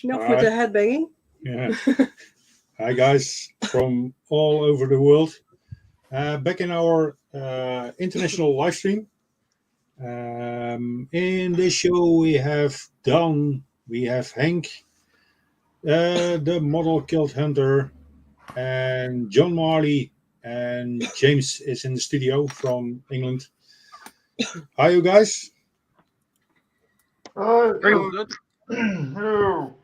Enough with the head banging. Yeah. Hi guys from all over the world. Back in our international live stream. In this show we have Don, we have Henk, the model killed hunter, and John Marley, and James is in the studio from England. Hi you guys. Very good. Hello.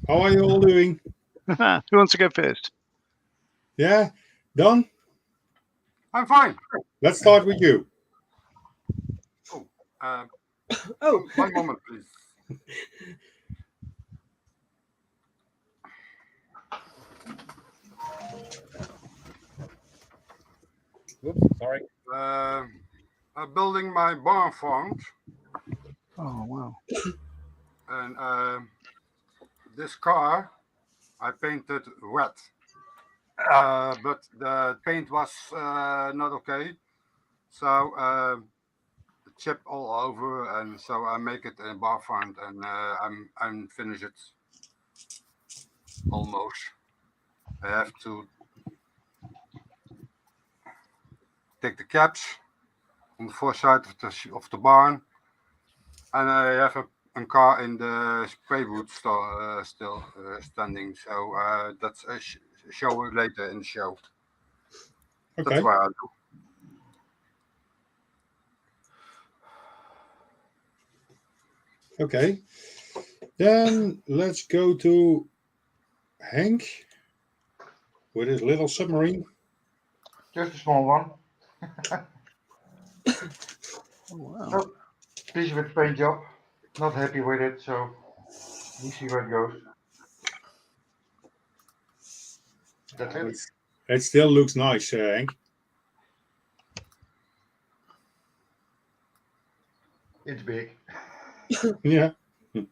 How are you all doing? Who wants to go first? Yeah, Don. I'm fine. Let's start with you. Oh, One moment, please. Oops, sorry. I'm building my barn front, Oh, wow. and this car I painted red, but the paint was not okay, so the chip all over, and so I make it in bar front, and I'm finished it almost. I have to take the caps on the foresight of the barn, and I have a car in the spray booth still standing. So that's a show later in the show. Okay. That's what I do. Okay. Then let's go to Henk with his little submarine. Just a small one. Oh, wow. So, busy with the paint job. Not happy with it, so we see where it goes. That's it. It still looks nice, Henk. It's big. Yeah. and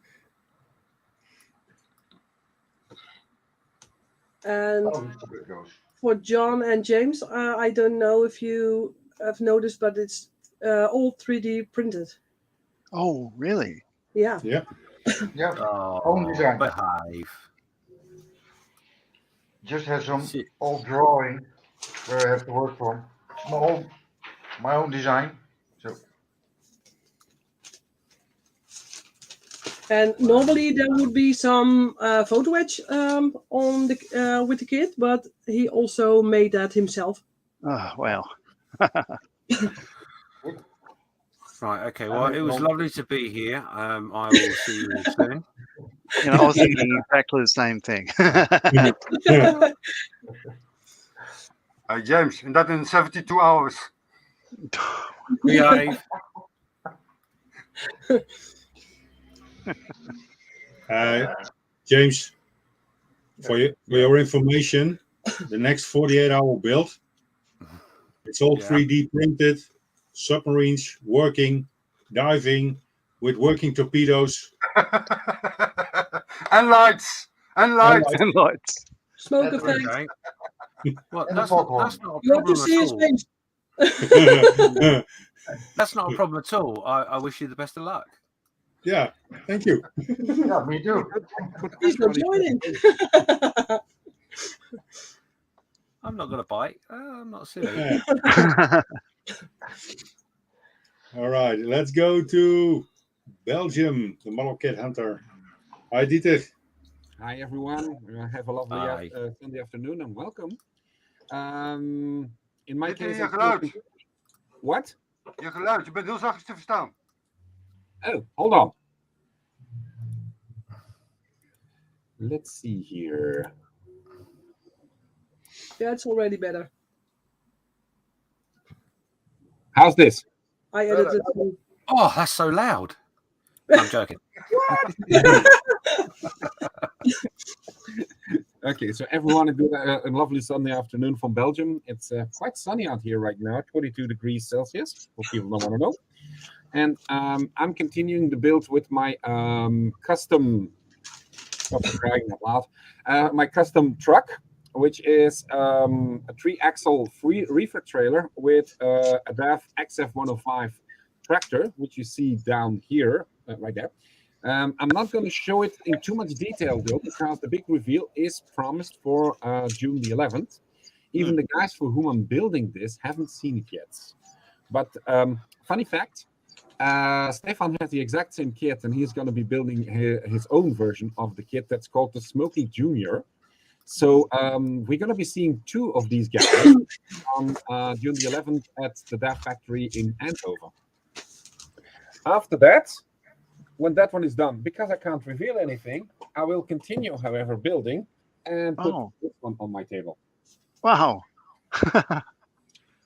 Oh, we see where it goes. for John and James, I don't know if you have noticed, but it's all 3D printed. Oh, really? Yeah. Yeah. Yeah, Oh, own design. behave. Just has some Shit. old drawing where I have to work from. It's my own design. So And normally there would be some photo etch on the with the kid, but he also made that himself. Oh, wow. Right, okay. Well, it was lovely to be here. I will see you all soon. You know, I was thinking exactly the same thing. James, and that in 72 hours. Behave. James, for your information, the next 48-hour build, it's all 3D printed, submarines working, diving with working torpedoes. And lights. And lights. And lights. Smoke That's effect. Okay. Well, And the that's not foghorn. a You have to problem see at his all. face. That's not a problem at all. I wish you the best of luck. Yeah, thank you. yeah, me too. He's not joining. I'm not going to bite. I'm not silly. Yeah. All right, let's go to Belgium, the model kit hunter. Hi, Dieter. Hi everyone. Have a lovely Hi. Sunday afternoon and welcome. In my Dit in case, je I'm geluid. working- What? Je geluid. Je bent heel zachtjes te verstaan. Oh, hold on. Let's see here. Yeah, it's already better. How's this? I edited it. Oh, that's so loud. I'm joking. Okay, so everyone, a lovely Sunday afternoon from Belgium. It's quite sunny out here right now, 22 degrees Celsius, for people who don't want to know. And I'm continuing the build with my custom, my custom truck, which is a 3-axle reefer trailer with a DAF XF105 tractor, which you see down here, right there. I'm not going to show it in too much detail, though, because the big reveal is promised for June the 11th. Even the guys for whom I'm building this haven't seen it yet. But funny fact, Stefan has the exact same kit, and he's going to be building his own version of the kit that's called the Smoky Junior. So we're going to be seeing 2 of these guys on June the 11th at the DAF factory in Eindhoven. After that, when that one is done, because I can't reveal anything, I will continue, however, building and put this one on my table. Wow.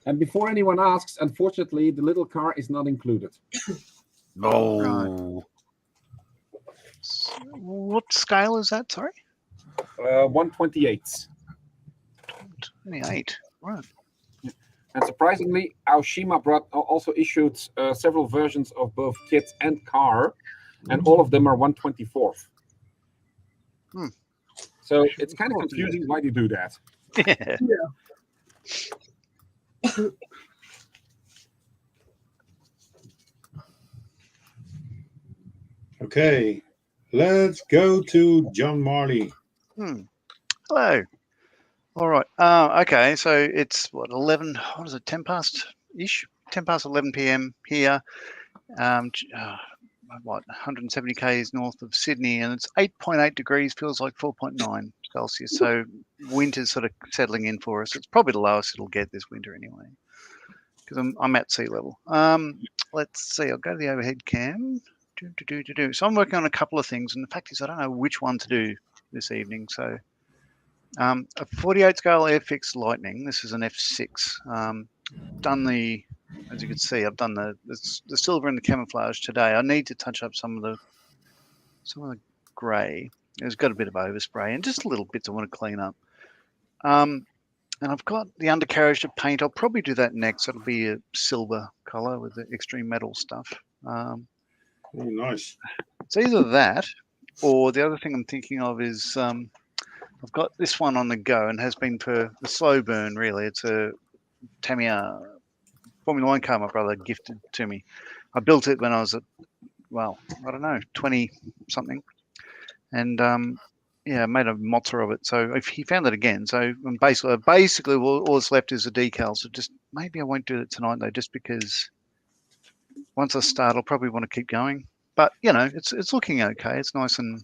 And before anyone asks, unfortunately, the little car is not included. No. What scale is that? Sorry? 1/28. 28. Right. And surprisingly, Aoshima also issued several versions of both kit and car, and all of them are 1/24. So it's kind of confusing why they do that. Yeah. Okay, let's go to John Marley. Hello. All right. Okay. So it's what 11? What is it? 10 past ish. 10 past 11 p.m. here. What 170 k's north of Sydney, and it's 8.8 degrees. Feels like 4.9 Celsius. So winter's sort of settling in for us. It's probably the lowest it'll get this winter anyway, because I'm at sea level. Let's see. I'll go to the overhead cam. So I'm working on a couple of things, and the fact is I don't know which one to do this evening. So a 48 scale Airfix Lightning. This is an F6. Done the, as you can see, I've done the silver and the camouflage today. I need to touch up some of the grey. There's got a bit of overspray and just little bits I want to clean up. And I've got the undercarriage to paint. I'll probably do that next. It'll be a silver colour with the extreme metal stuff. Oh, nice. It's either that, or the other thing I'm thinking of is I've got this one on the go and has been for the slow burn, really. It's a Tamiya Formula 1 car my brother gifted to me. I built it when I was at, well, I don't know, 20-something. And, yeah, I made a mozza of it. So if he found it again. So basically all that's left is the decal. So just maybe I won't do it tonight, though, just because once I start, I'll probably want to keep going. But, you know, it's looking okay. It's nice and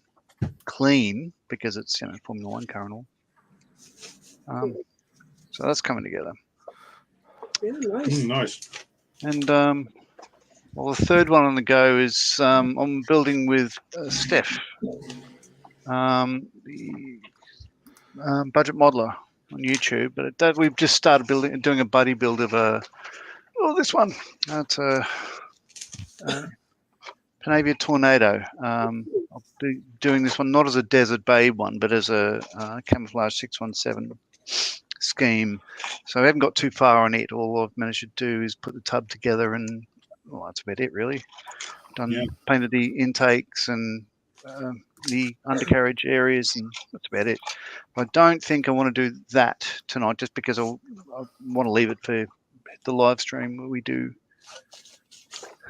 clean because it's, you know, Formula 1 car and all. So that's coming together. Yeah, nice. Nice. And, well, the third one on the go is I'm building with Steph, the budget modeler on YouTube. But we've just started doing a buddy build of this one. It's a Panavia Tornado. I'll be doing this one not as a Desert Babe one, but as a camouflage 617 scheme. So I haven't got too far on it. All I've managed to do is put the tub together, and well, that's about it really. Painted the intakes and the undercarriage areas, and that's about it. I don't think I want to do that tonight, just because I want to leave it for the live stream where we do.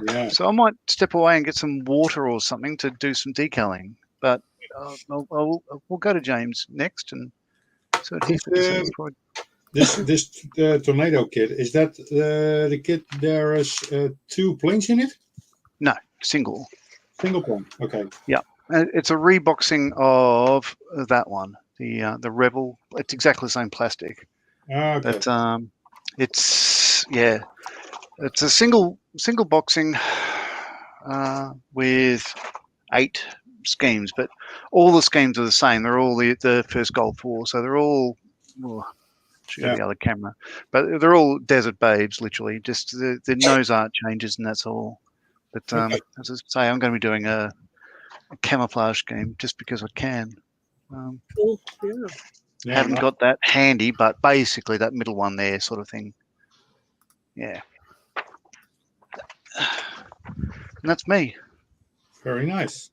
Yeah. So I might step away and get some water or something to do some decaling. But we'll go to James next and so this tornado kit, is that the kit? There is 2 planes in it. No, single plane. Okay. Yeah, it's a reboxing of that one, the Rebel. It's exactly the same plastic. Okay. But it's a single boxing with 8 schemes, but all the schemes are the same. They're all the first Gulf War, so they're all. Should go the other camera, but they're all Desert Babes, literally. Just the nose art changes, and that's all. But as I say, I'm going to be doing a camouflage scheme just because I can. Cool. Yeah. Haven't got that handy, but basically that middle one there, sort of thing. Yeah. And that's me. Very nice.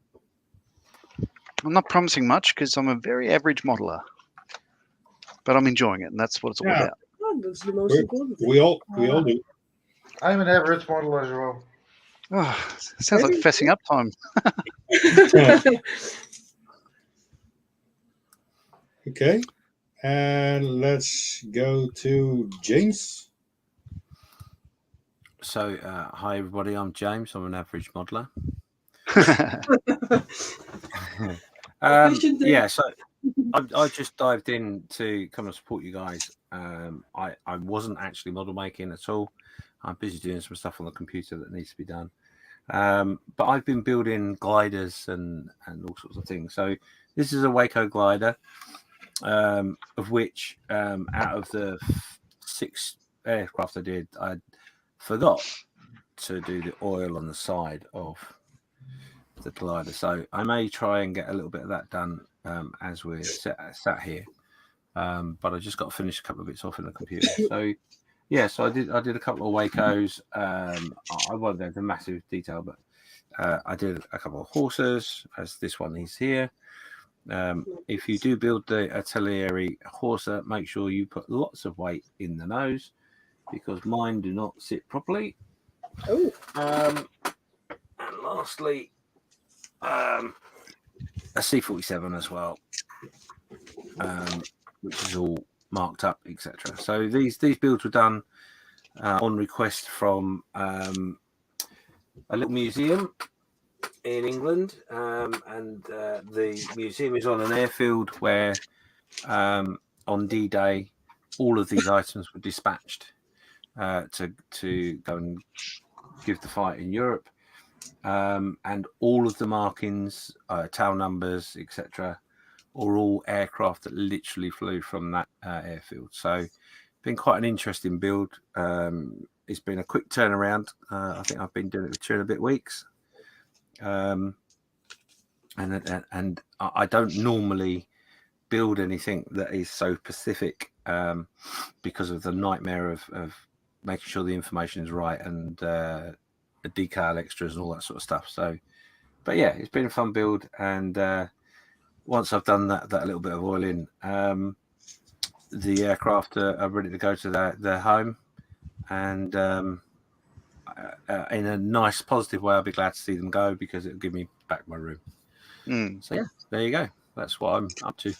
I'm not promising much because I'm a very average modeler, but I'm enjoying it, and that's what it's all about. Oh, that's the most important thing. We all do. I'm an average model as well. Oh, sounds like fessing up time. Okay, and let's go to James. So, hi everybody. I'm James. I'm an average modeler. Efficient, Yeah, so I just dived in to come and support you guys. I wasn't actually model making at all. I'm busy doing some stuff on the computer that needs to be done. But I've been building gliders and all sorts of things. So this is a Waco glider, of which out of the 6 aircraft I did, I forgot to do the oil on the side of the glider. So I may try and get a little bit of that done as we're sat here. But I just got to finish a couple of bits off in the computer. So yeah, so I did a couple of Wacos. I won't go into massive detail, but I did a couple of horses, as this one is here. If you do build the Atelieri Horsa, make sure you put lots of weight in the nose, because mine do not sit properly. Oh. And lastly, a C-47 as well, which is all marked up, etc. So these builds were done on request from a little museum in England, and the museum is on an airfield where on D-Day all of these items were dispatched to go and give the fight in Europe, and all of the markings, tail numbers, etc., are all aircraft that literally flew from that airfield. So been quite an interesting build. It's been a quick turnaround. I think I've been doing it for 2 and a bit weeks. And I don't normally build anything that is so specific, because of the nightmare of making sure the information is right and the decal extras and all that sort of stuff. So, but yeah, it's been a fun build. And once I've done that little bit of oiling, the aircraft are ready to go to their home. And in a nice, positive way, I'll be glad to see them go, because it'll give me back my room. So yeah, there you go. That's what I'm up to.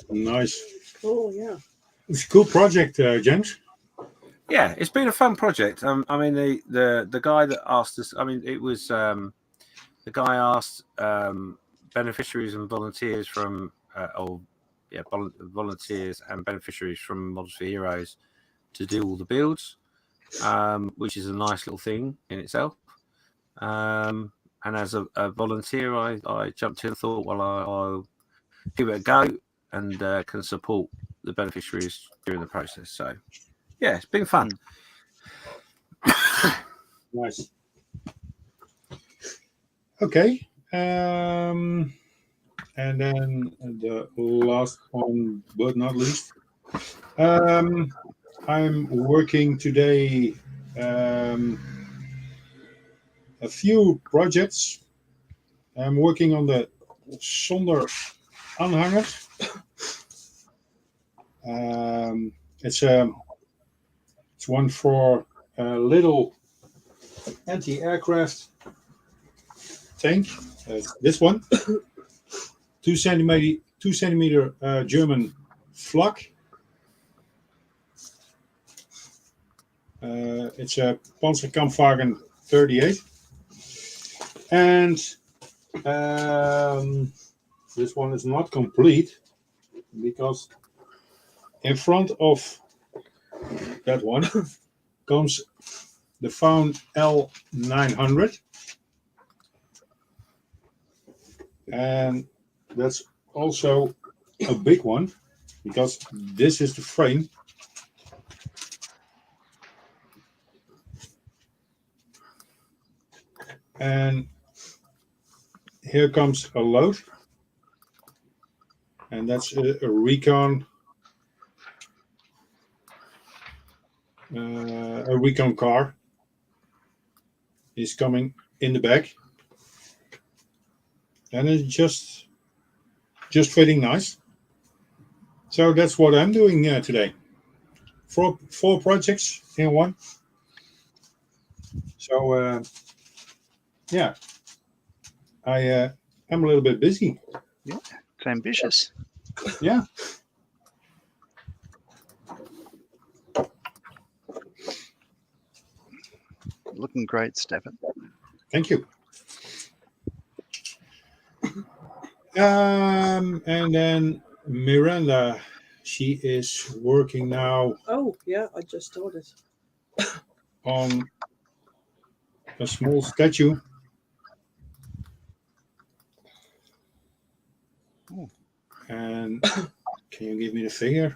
Nice. Oh yeah. It's a cool project, James. Yeah, it's been a fun project. I mean, the guy that asked us, I mean, it was the guy asked beneficiaries and volunteers from, volunteers and beneficiaries from Models for Heroes to do all the builds, which is a nice little thing in itself. And as a volunteer, I jumped in and thought, well, I'll give it a go and can support the beneficiaries during the process. So yeah, it's been fun. Nice. Okay. And then the last one, but not least, I'm working today a few projects. I'm working on the Sonder Anhanger. It's one for a little anti-aircraft tank. This one, 2 centimeter German flak. It's a Panzerkampfwagen 38, and this one is not complete, because in front of that one comes the Faun L900, and that's also a big one, because this is the frame. And here comes a load, and that's a Recon car is coming in the back, and it's just fitting nice. So that's what I'm doing today. Four projects in one. So yeah, I am a little bit busy. It's ambitious. Yeah. Looking great, Stefan. Thank you. And then Miranda, she is working now Oh, yeah, I just started. on a small statue. Oh. And can you give me the figure?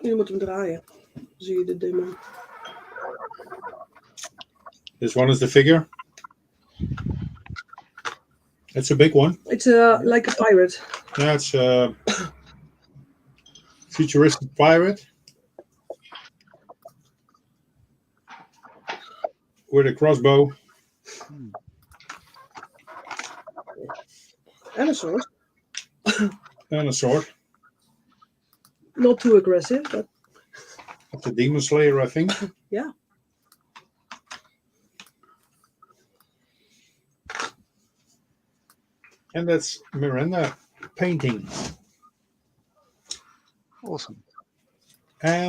Je moet hem draaien. Zie je de demo. This one is the figure. It's a big one. It's like a pirate. Yeah, it's a futuristic pirate with a crossbow And a sword. and a sword. Not too aggressive, but It's a demon slayer, I think. yeah. And that's Miranda painting. Awesome.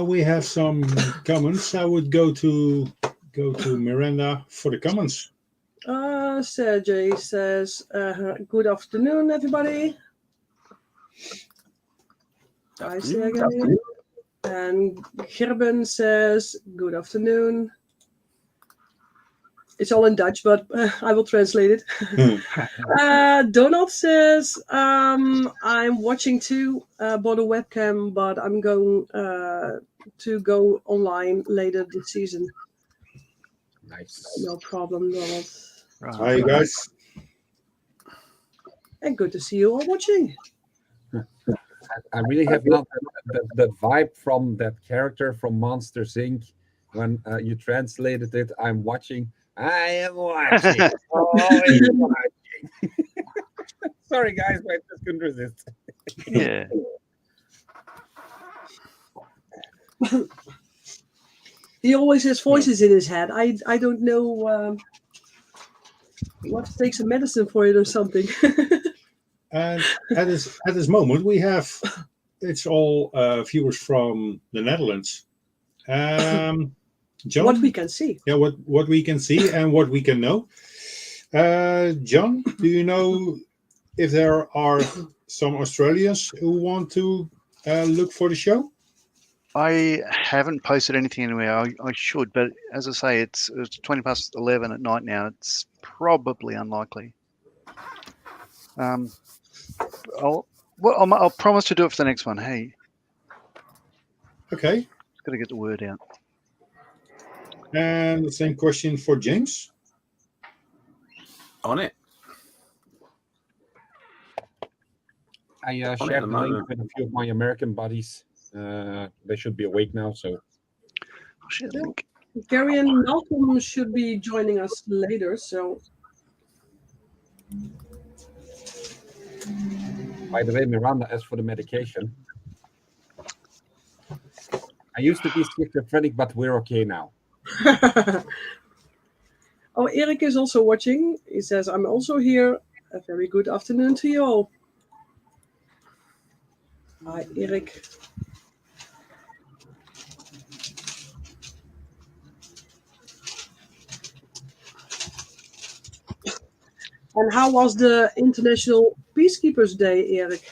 We have some comments. I would go to Miranda for the comments. Sergey says, good afternoon, everybody. Hi, Sergey. And Gerben says, good afternoon. It's all in Dutch, but I will translate it. Donald says, I'm watching too, bought a webcam, but I'm going to go online later this season. Nice. No problem, Donald. Right. Hi, guys. And good to see you all watching. I really have not that vibe from that character from Monsters Inc. When you translated it, I'm watching. I am watching. Always watching. Sorry, guys, but I just couldn't resist. Yeah. He always has voices in his head. I don't know what to take some medicine for it or something. And at this moment, we have it's all viewers from the Netherlands. John, What we can see. yeah, what we can see and what we can know. John, do you know if there are some Australians who want to look for the show? I haven't posted anything anywhere. I should, but as I say, it's 20 past 11 at night now. It's probably unlikely. I'll promise to do it for the next one. Hey, Okay. got to get the word out. And the same question for James. On it. I On it at shared the the link moment. with a few of my American buddies. They should be awake now, so Oh, shit, Yeah. link. Gary and Malcolm should be joining us later, so by the way, Miranda, as for the medication, I used to be schizophrenic, but we're okay now. Oh, Eric is also watching. He says, I'm also here. A very good afternoon to you all. Hi, Eric. And how was the International Peacekeepers Day, Eric?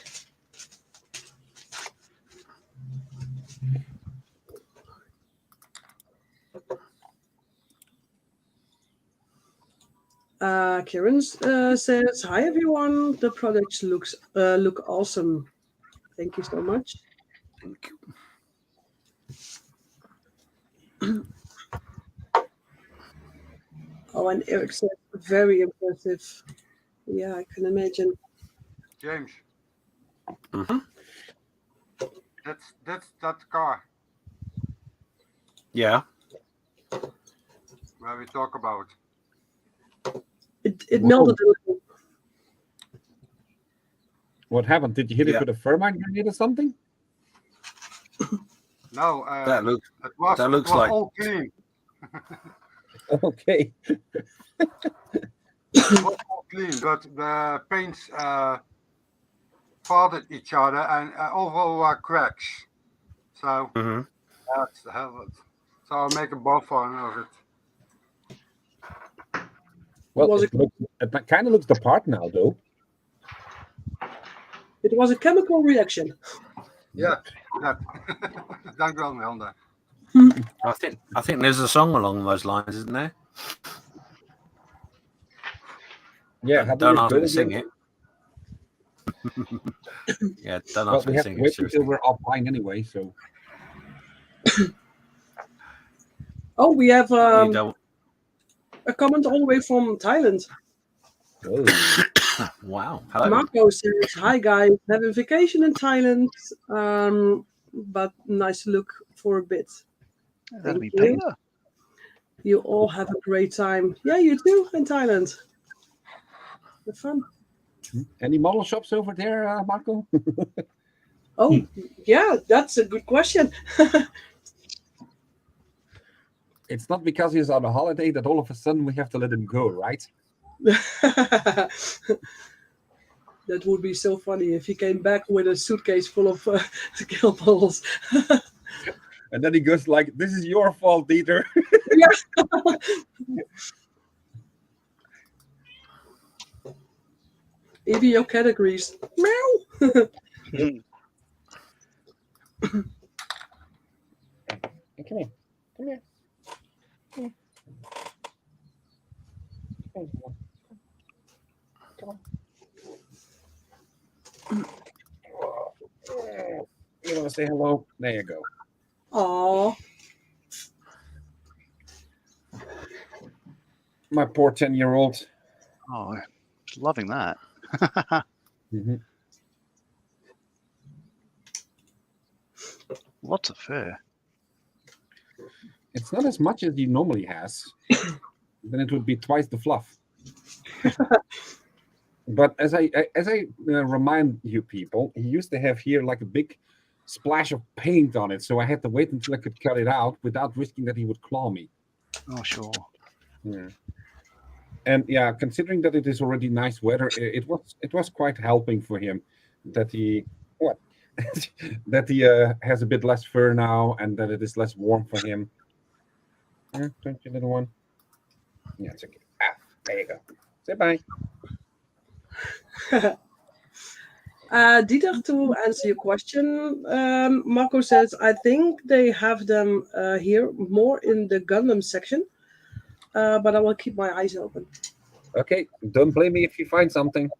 Kieran says, hi everyone, the products look awesome. Thank you so much. Thank you. Oh, and Eric said, very impressive. Yeah, I can imagine. James, Mhm. that's that car Yeah. where we talk about. It melted a little. What happened? Did you hit it Yeah. with a thermite grenade or something? No, That looks it was like- all clean. Okay. It was all clean, but the paints fought each other and overall were cracks. So Mhm. that's the hell of it. So I'll make a buffer of it. Well, Was it kind of looks the part now, though. It was a chemical reaction. Yeah, that. Dank wel, Miranda. I think there's a song along those lines, isn't there? Yeah, how Don't do ask go me to sing again? it. Yeah, don't Well, ask we me to have sing to it. wait Seriously. until we're offline anyway, so. Oh, we have You don't. a comment all the way from Thailand. Oh. Wow. Hello. Marco says, "Hi guys, having vacation in Thailand, but nice to look for a bit. That'll be Thank you. Peter. You all have a great time. Yeah, you too in Thailand. Have fun. Any model shops over there, Marco? Oh, yeah, that's a good question. It's not because he's on a holiday that all of a sudden we have to let him go, right? That would be so funny if he came back with a suitcase full of skill balls. And then he goes like, "This is your fault, Dieter." Even your categories. Meow. Hey, come here. Come here. Come here. Come on. You want to say hello? There you go. Aw. My poor 10-year-old. Oh, loving that. Mhm. Lots of fur. It's not as much as he normally has. Then it would be twice the fluff. But as I remind you people, he used to have here like a big splash of paint on it, so I had to wait until I could cut it out without risking that he would claw me. Oh, sure. Yeah. And yeah, considering that it is already nice weather, it was quite helping for him that he that he has a bit less fur now and that it is less warm for him. Don't you, little one? Yeah, it's okay. There you go. Say bye. Dieter, to answer your question, Marco says, I think they have them here more in the Gundam section, but I will keep my eyes open. Okay, don't blame me if you find something.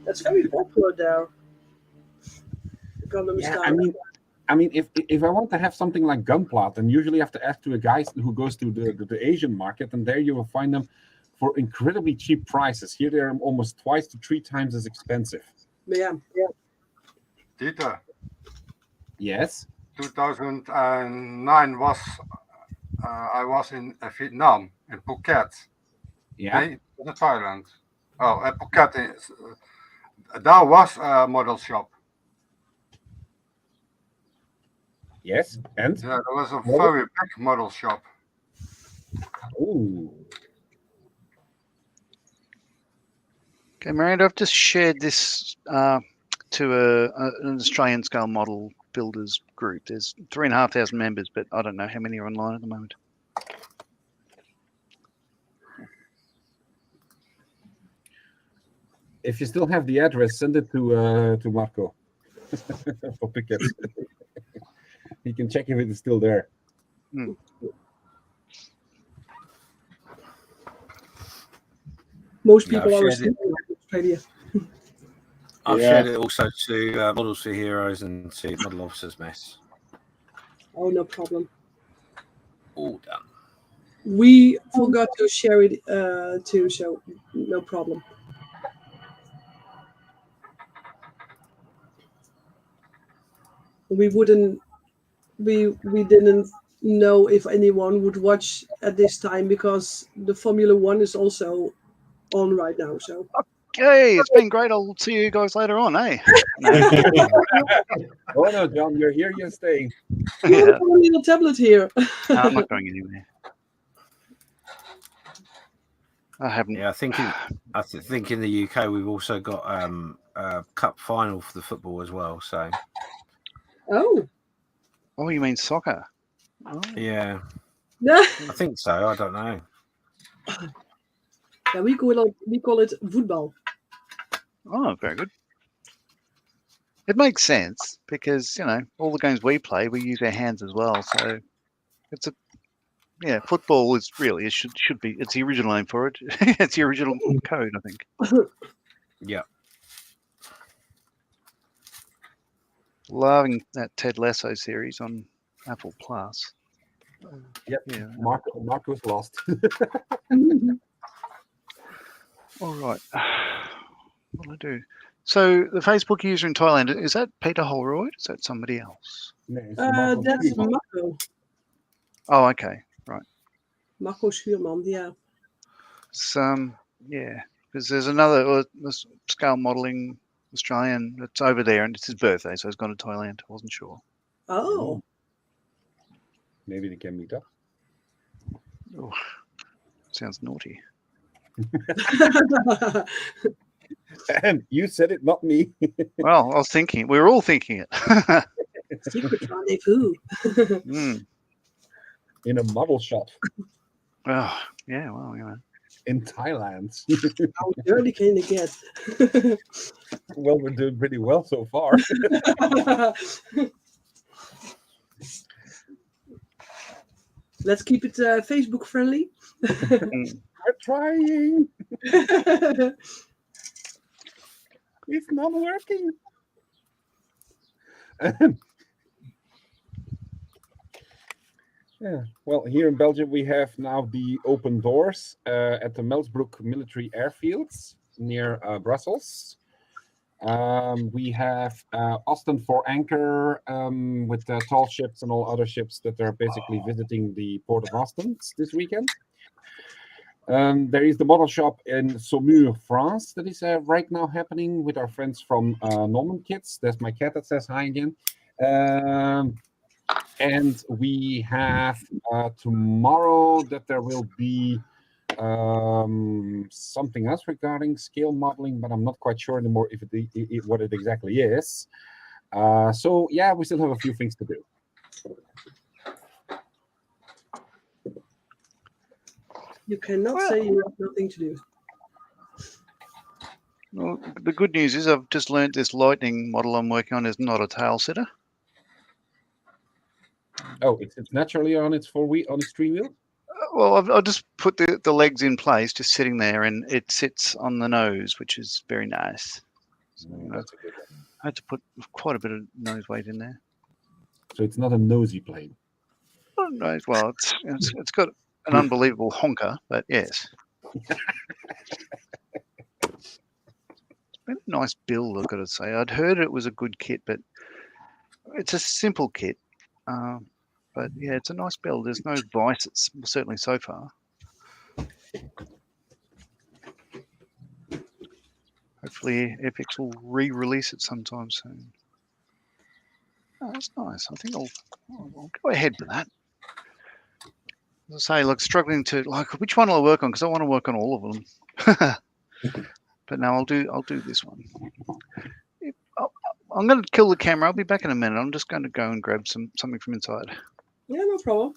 That's very popular there. The Gundam Yeah, style. I mean, if I want to have something like Gunpla, then usually I have to ask to a guy who goes to the Asian market, and there you will find them for incredibly cheap prices. Here they're almost 2 to 3 times as expensive. Yeah. Dieter, Yes. 2009 was I was in Vietnam, in Phuket. Yeah. Nee, was it Thailand? Oh, Phuket. There was a model shop. Yes. And Yeah, there was a very big model shop. ooh, Okay, Miranda, I've just shared this to an Australian scale model builders group. There's 3,500 members, but I don't know how many are online at the moment. if you still have the address, send it to Marco for Phuket. He can check if it is still there. Most Yeah, people I've are shared it. in Australia. I've Yeah. shared it also to Models for Heroes and to Model Officers Mess. Oh, no problem. All done. We forgot to share it too, so no problem. We didn't know if anyone would watch at this time because the Formula One is also on right now. So Hey, it's been great. I'll see you guys later on, eh? No. Oh no, John, you're here. You're staying. Oh, Yeah. I've got a little tablet here. No, I'm not going anywhere. I haven't. Yeah, I think in the UK we've also got a cup final for the football as well. So Oh. Oh, you mean soccer? Oh. yeah, Yeah, I think so. I don't know. we call it voetbal. Oh, very good. It makes sense because all the games we play, we use our hands as well. So it's football is really it should be. It's the original name for it. It's the original code, I think. Yeah. Loving that Ted Lasso series on Apple Plus. Yep. Yeah. Marco's lost. All right. What do I do? So the Facebook user in Thailand, is that Peter Holroyd? Is that somebody else? No, it's Marco That's Schuurman. Marco. Oh, okay. Marco Schuurman, yeah. Yeah, because there's another this scale modelling Australian that's over there, and it's his birthday, so he's gone to Thailand. I wasn't sure. Oh. Maybe they can meet up. Oh, sounds naughty. And you said it, not me. Well, I was thinking. We were all thinking it. Secret rendezvous. Mm. In a model shop Oh, yeah. Well, in Thailand. How dirty can it get? Well, we're doing pretty well so far. Let's keep it Facebook friendly. We're trying. It's not working. Yeah. Well, here in Belgium, we have now the open doors at the Melsbroek military airfields near Brussels. We have Austin for anchor with tall ships and all other ships that are basically visiting the port of Austin this weekend. There is the model shop in Saumur, France, that is right now happening with our friends from Norman Kids. That's my cat that says hi again. And we have tomorrow that there will be something else regarding scale modeling, but I'm not quite sure anymore what it exactly is. So yeah, we still have a few things to do. You cannot say you have nothing to do. Well, the good news is I've just learnt this Lightning model I'm working on is not a tail setter. Oh, it's naturally on its three wheel. Well, I've just put the legs in place, just sitting there, and it sits on the nose, which is very nice. So, That's a good one. I had to put quite a bit of nose weight in there. So it's not a nosy plane. Oh, no, well, it's got an unbelievable honker, but yes. It's been a nice build, I've got to say. I'd heard it was a good kit, but it's a simple kit. But yeah, it's a nice build. There's no vices, certainly so far. Hopefully FX will re-release it sometime soon. Oh, that's nice. I think I'll go ahead with that. As I say, like struggling to which one will I work on, because I want to work on all of them. But now I'll do this one. I'm going to kill the camera. I'll be back in a minute. I'm just going to go and grab something from inside. Yeah, no problem.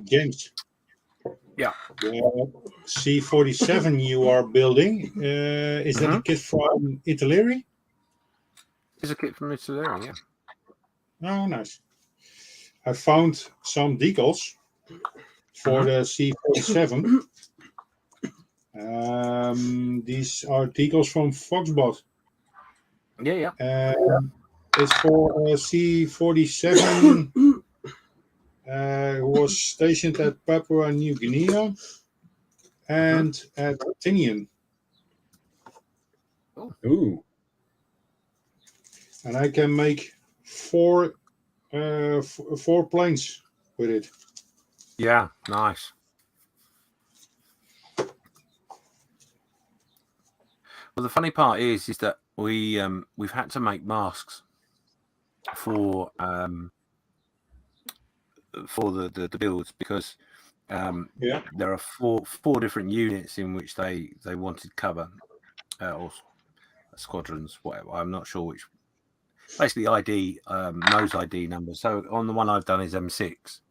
James. Yeah. The C47 you are building, is that a kit from Italy? It's a kit from Italy, yeah. Oh, nice. I found some decals for the C47. These are decals from Foxbot. Yeah. It's for C47 who was stationed at Papua New Guinea and at Tinian. Ooh. And I can make four planes with it. Yeah, nice. Well, the funny part is that we've had to make masks for the builds because there are four different units in which they wanted cover or squadrons, whatever. I'm not sure which. Basically, ID nose ID numbers. So on the one I've done is M6,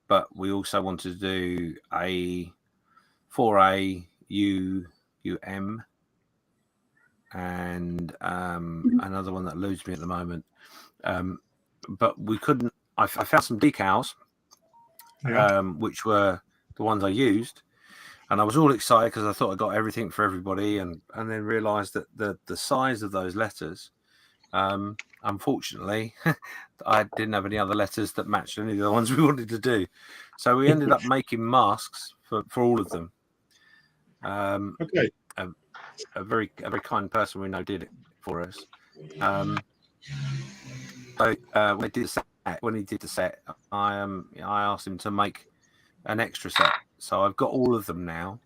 but we also wanted to do a 4A UM and another one that eludes me at the moment. But we couldn't. I found some decals, which were the ones I used, and I was all excited because I thought I got everything for everybody, and then realised that the size of those letters, unfortunately, I didn't have any other letters that matched any of the ones we wanted to do, so we ended up making masks for all of them. Okay. A very kind person we know did it for us. So when he did the set, I asked him to make an extra set. So I've got all of them now.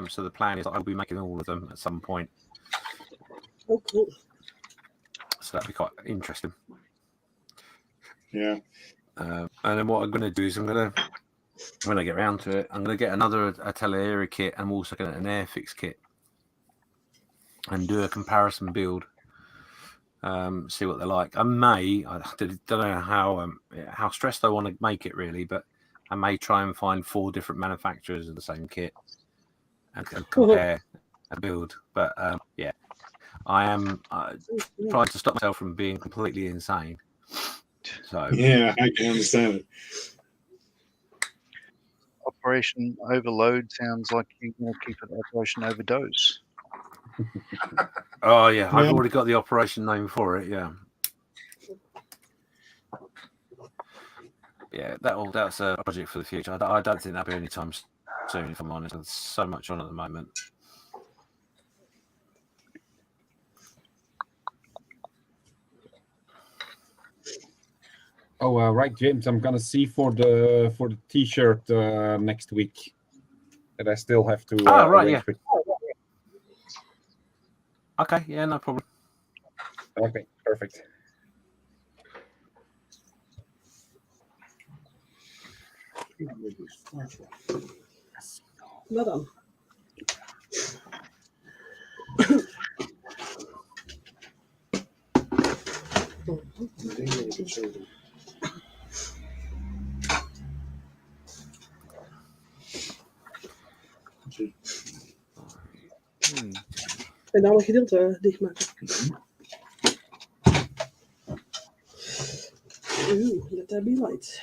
So the plan is I'll be making all of them at some point. Oh, cool. So that'd be quite interesting. Yeah. And then what I'm going to do is when I get around to it, I'm going to get another Atelier kit and I'm also get an Airfix kit and do a comparison build. See what they're like. I don't know how stressed I want to make it really, but I may try and find 4 different manufacturers of the same kit and compare a build. But yeah, I am trying to stop myself from being completely insane. So yeah, I can understand it. Operation Overload sounds like you're going to keep it Operation Overdose. Oh yeah, I've already got the operation name for it. Yeah, yeah, that's a project for the future. I don't think that'll be any time soon, if I'm honest. There's so much on at the moment. Oh, right, James. I'm gonna see for the T-shirt next week that I still have to. Right, yeah. With. Okay, yeah, no problem. Okay, perfect. Well done. En dan een gedeelte dichtmaken. Let there be light.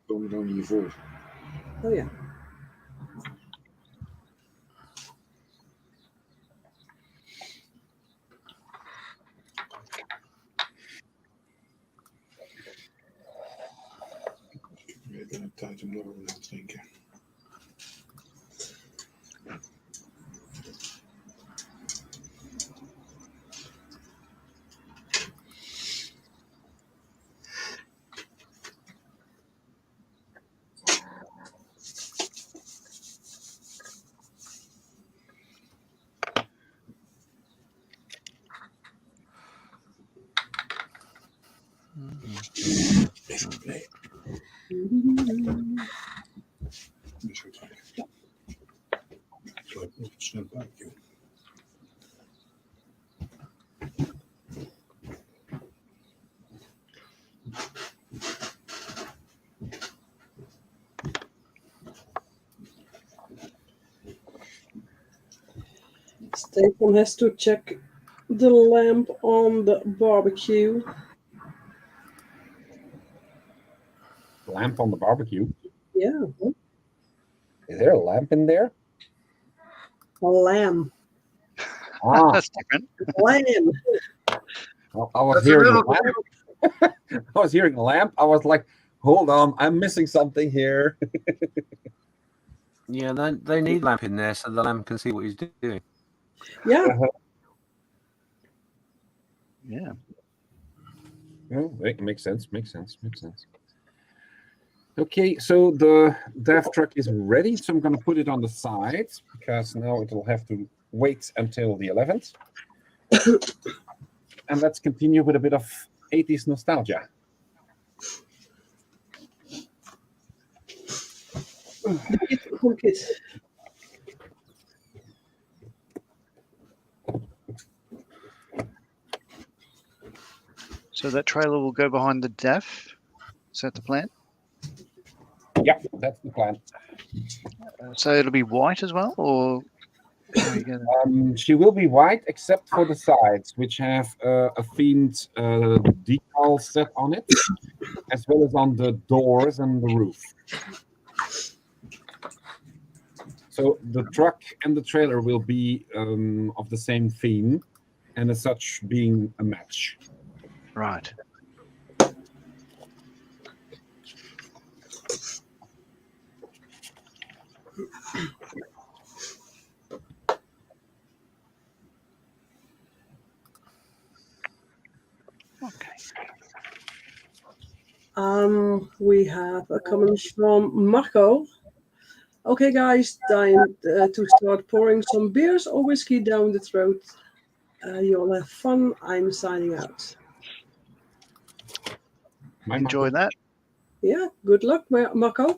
Komen dan hiervoor. Oh ja. Ik ben op tijd om erover na te denken. Nee. Is goed. Ik loop nog snel buik, joh. Stefan has to check the lamp on the barbecue. Lamp on the barbecue. Yeah, Is there a lamp in there? a lamb. Ah, That's different. Lamb. I was That's a hearing a little lamp. I was hearing a lamp. I was like, hold on, I'm missing something here. Yeah, they need lamp in there so the lamp can see what he's doing. Yeah, Yeah. Oh, makes sense. Okay, so the DAF truck is ready, so I'm going to put it on the side because now it will have to wait until the 11th. And let's continue with a bit of 80s nostalgia. cook it. So that trailer will go behind the DAF. Is that the plan? Yeah, that's the plan. So it'll be white as well, or how are you gonna... She will be white except for the sides, which have a themed decal set on it, as well as on the doors and the roof. So the truck and the trailer will be of the same theme, and as such being a match. Right. Okay. We have a comment from Marco. Okay, guys, time to start pouring some beers or whiskey down the throat. You all have fun. I'm signing out. Enjoy that. Yeah, good luck, Marco.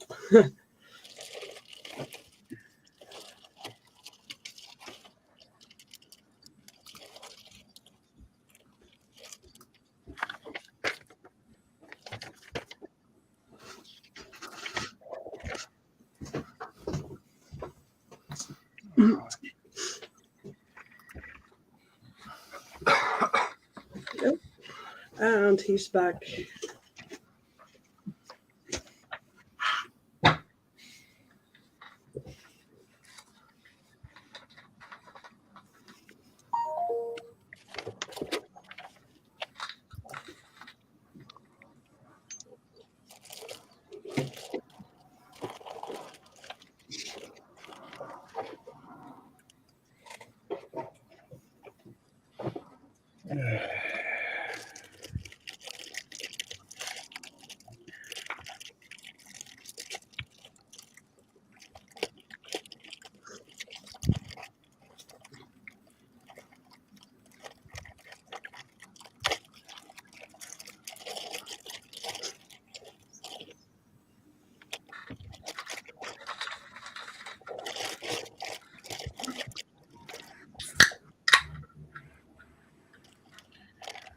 Yep. And he's back.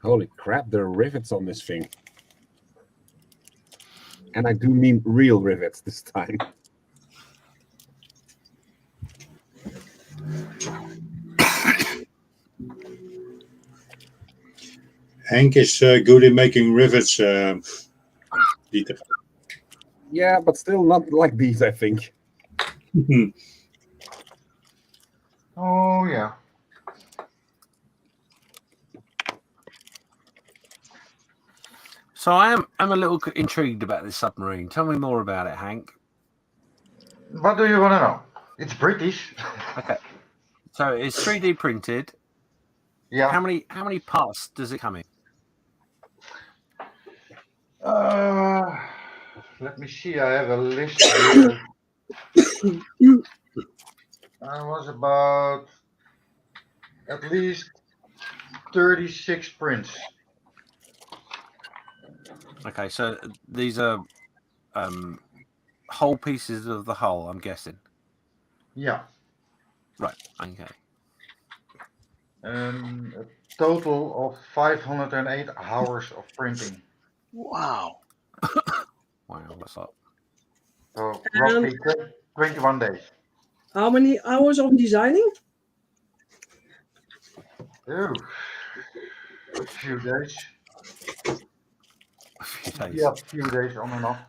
Holy crap, there are rivets on this thing. And I do mean real rivets this time. Hank is good in making rivets, Dieter. Yeah, but still not like these, I think. Oh, yeah. So I'm a little intrigued about this submarine. Tell me more about it, Hank. What do you want to know? It's British. Okay. So it's 3D printed. Yeah. How many parts does it come in? Let me see. I have a list here. I was about at least 36 prints. Okay, so these are whole pieces of the hull, I'm guessing. Yeah. Right. Okay. A total of 508 hours of printing. Wow. Wow, that's up. So roughly 21 days. How many hours of designing? Ew. A few days. A few days. Yeah, a few days on and off.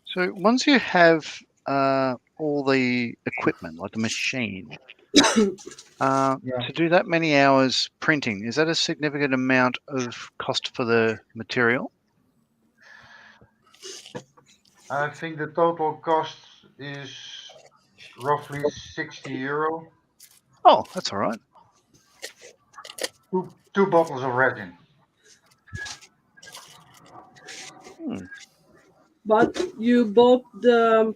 So once you have all the equipment, like the machine, to do that many hours printing, is that a significant amount of cost for the material? I think the total cost is roughly €60. Oh, that's all right. Two bottles of resin. But you bought the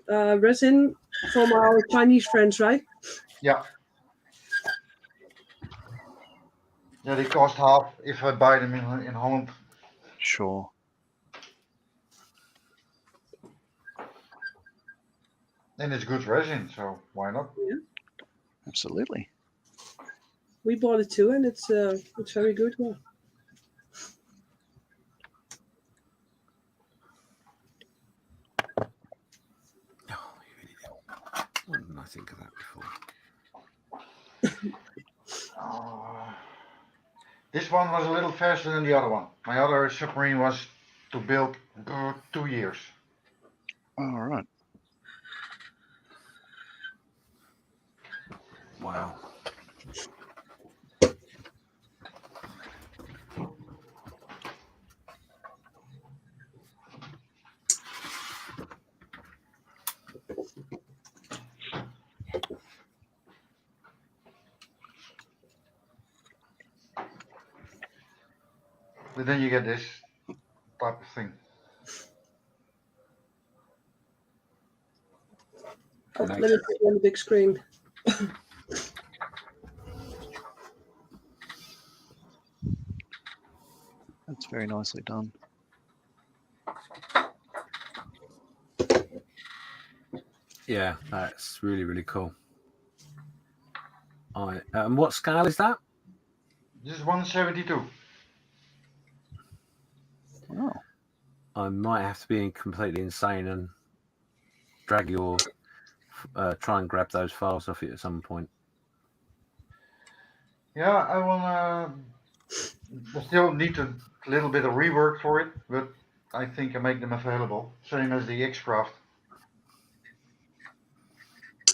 resin from our Chinese friends, right? Yeah. Yeah, they cost half if I buy them in Holland. Sure. And it's good resin, so why not? Yeah. Absolutely. We bought it too, and it's very good. Well, Oh, you really did. Why didn't I think of that before? This one was a little faster than the other one. My other submarine was to build 2 years. All right. Wow. But then you get this type of thing. let me put it on the big screen. That's very nicely done. Yeah, that's really, really cool. And what scale is that? This is 172. Oh. I might have to be completely insane and drag your try and grab those files off it at some point. Yeah, I will. I still need a little bit of rework for it, but I think I make them available. Same as the X-Craft.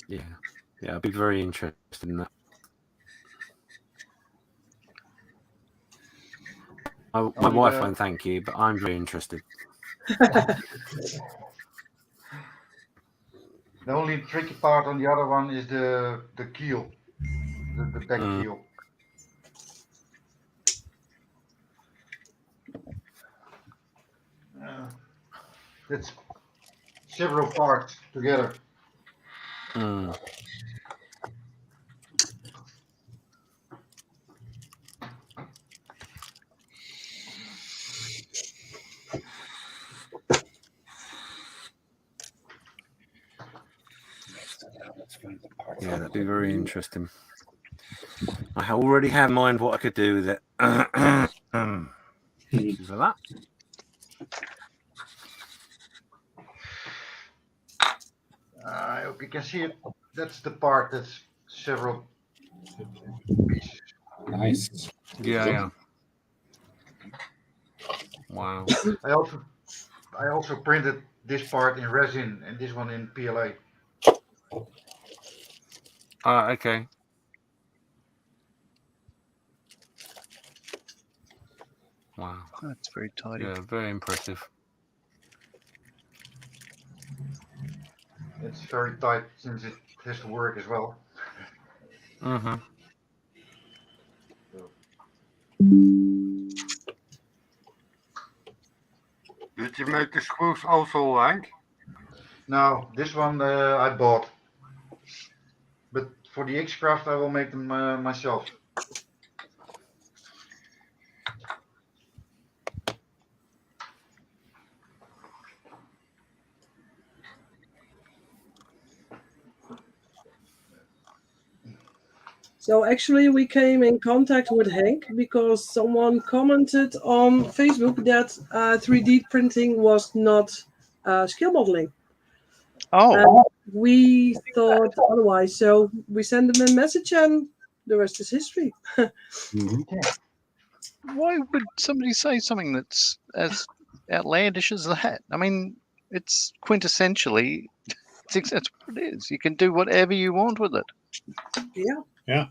Yeah, I'd be very interested in that. My wife won't thank you, but I'm very interested. The only tricky part on the other one is the keel, the deck keel. It's several parts together. Yeah, that'd be very interesting. I already have in mind what I could do with it. So that. I hope you can see it. That's the part that's several pieces. Nice. Yeah. Wow. I also printed this part in resin and this one in PLA. Okay. Wow. That's very tidy. Yeah, very impressive. It's very tight since it has to work as well. Did you make the screws also, Hank? No, this one I bought. But for the X-Craft I will make them myself. So actually, we came in contact with Hank because someone commented on Facebook that 3D printing was not scale modeling. Oh. We thought otherwise, so we sent him a message and the rest is history. Mhm. Why would somebody say something that's as outlandish as that? I mean, it's quintessentially, that's what it is. You can do whatever you want with it. Yeah. Yeah.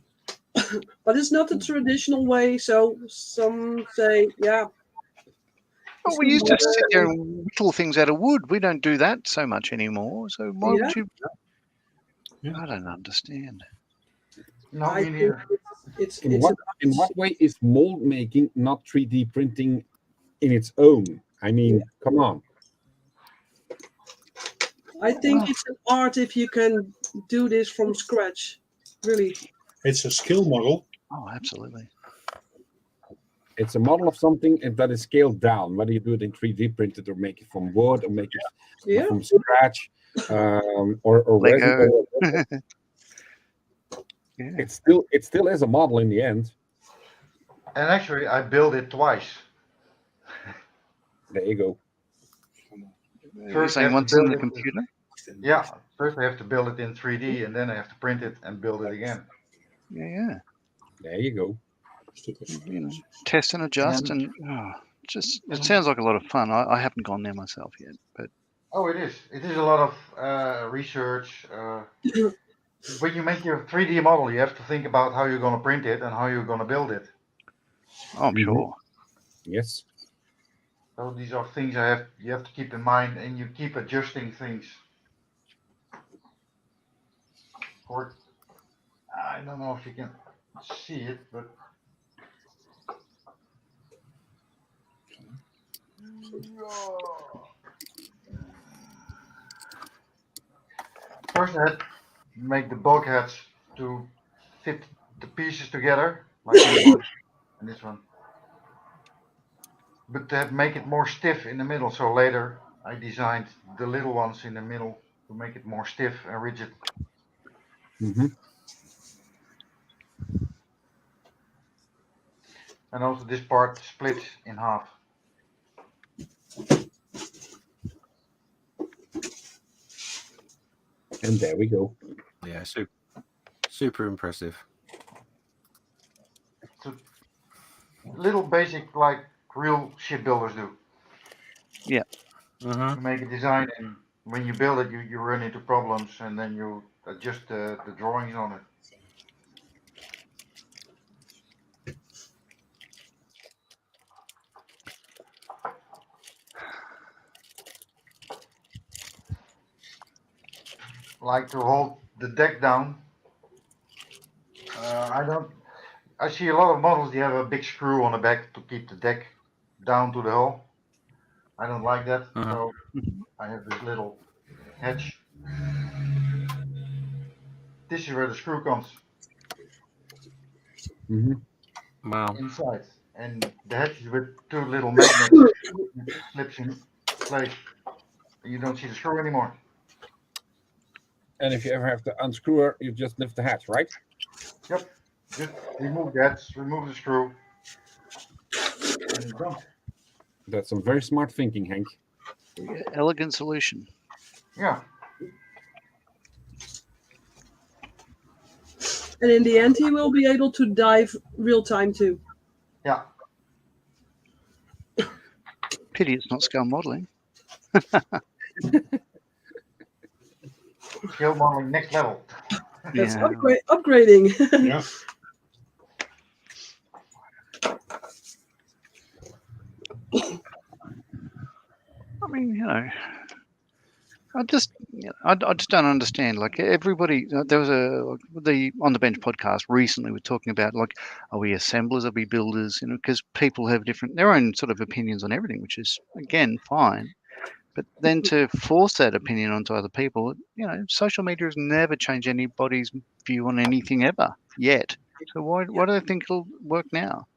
But it's not the traditional way. So some say, yeah. Well, it's we used to modern sit there and- and whittle things out of wood. We don't do that so much anymore. So why Yeah. would you? Yeah. I don't understand. No, I me think neither. it's In it's what about- in what way is mold making not 3D printing in its own? I mean, come on. I think it's an art if you can do this from scratch. Really. It's a skill model. Oh, absolutely. It's a model of something that is scaled down, whether you do it in 3D printed or make it from wood or make it Yeah. from scratch, or Lego. resin. Or whatever. Yeah. It still is a model in the end. And actually, I built it twice. There you go. You're First, saying you have once to in build the it. computer? Yeah, first I have to build it in 3D, and then I have to print it and build it again. Yeah. There you go. You know, test and adjust, and just it sounds like a lot of fun. I haven't gone there myself yet, but Oh, it is. It is a lot of research. When you make your 3D model, you have to think about how you're going to print it and how you're going to build it. I'm sure. Yes. So these are things you have to keep in mind, and you keep adjusting things. Or I don't know if you can see it, but first I had to make the bulkheads to fit the pieces together, like this one and this one. But to make it more stiff in the middle, so later I designed the little ones in the middle to make it more stiff and rigid. Hmm. And also this part splits in half. And there we go. Yeah, super impressive. It's a little basic like real shipbuilders do. Uh-huh. You make a design, and when you build it, you run into problems, and then you adjust the drawings on it. Like to hold the deck down. I see a lot of models. They have a big screw on the back to keep the deck down to the hull. I don't like that, so I have this little hatch. This is where the screw comes Hmm. Wow. inside, and the hatch is with two little magnets. It slips in place. You don't see the screw anymore. And if you ever have to unscrew her, you just lift the hatch, right? Yep. Just remove that, remove the screw, and it's done. That's some very smart thinking, Hank. Elegant solution. Yeah. And in the end, he will be able to dive real time too. Yeah. Pity it's not scale modeling. Scale modeling next level. That's Yeah. upgrading. Yeah. I mean, I just don't understand. Like everybody, there was the On the Bench podcast recently. We're talking about like, are we assemblers? Are we builders? Because people have their own sort of opinions on everything, which is again fine. But then to force that opinion onto other people, social media has never changed anybody's view on anything ever yet. So why do they think it'll work now?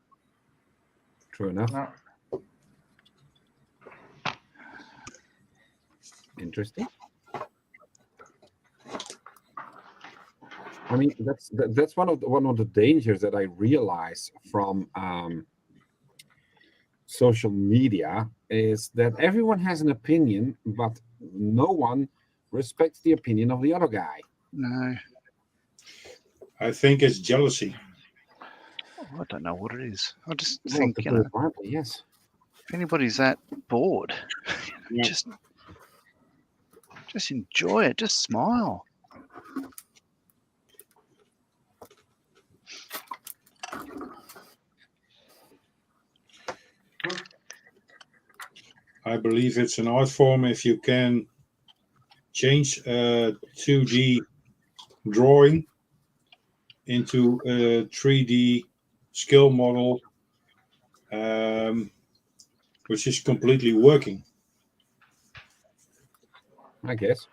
True enough. No. Interesting. I mean, that's one of the dangers that I realize from social media is that everyone has an opinion, but no one respects the opinion of the other guy. No. I think it's jealousy. I don't know what it is. I just Well, think, to you put know, it mildly, yes. if anybody's that bored, Yeah. just enjoy it. Just smile. I believe it's an art form if you can change a 2D drawing into a 3D scale model, which is completely working. I guess.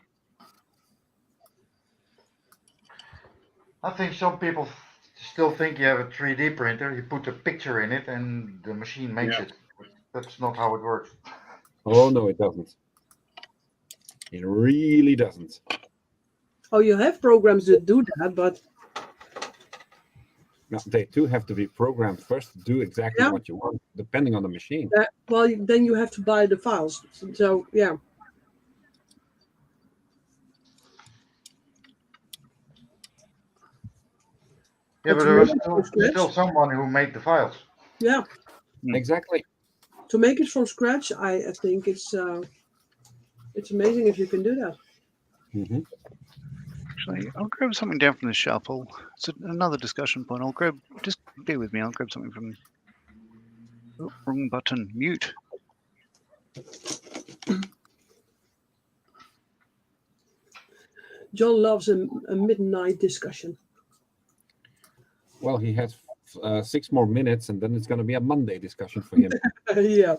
I think some people still think you have a 3D printer. You put a picture in it, and the machine makes it. That's not how it works. Oh no, it doesn't. It really doesn't. Oh, you have programs that do that, but Now, they too have to be programmed first to do exactly Yeah. what you want, depending on the machine. well, then you have to buy the files. So yeah. Yeah, But but to there was make it from still scratch, someone who made the files. yeah, Exactly. to make it from scratch, I think it's amazing if you can do that. Hmm. Actually, I'll grab something down from the shelf. It's another discussion point. Just bear with me. I'll grab something from. Oh, wrong button. Mute. John loves a midnight discussion. Well, he has 6 more minutes, and then it's going to be a Monday discussion for him. Yeah.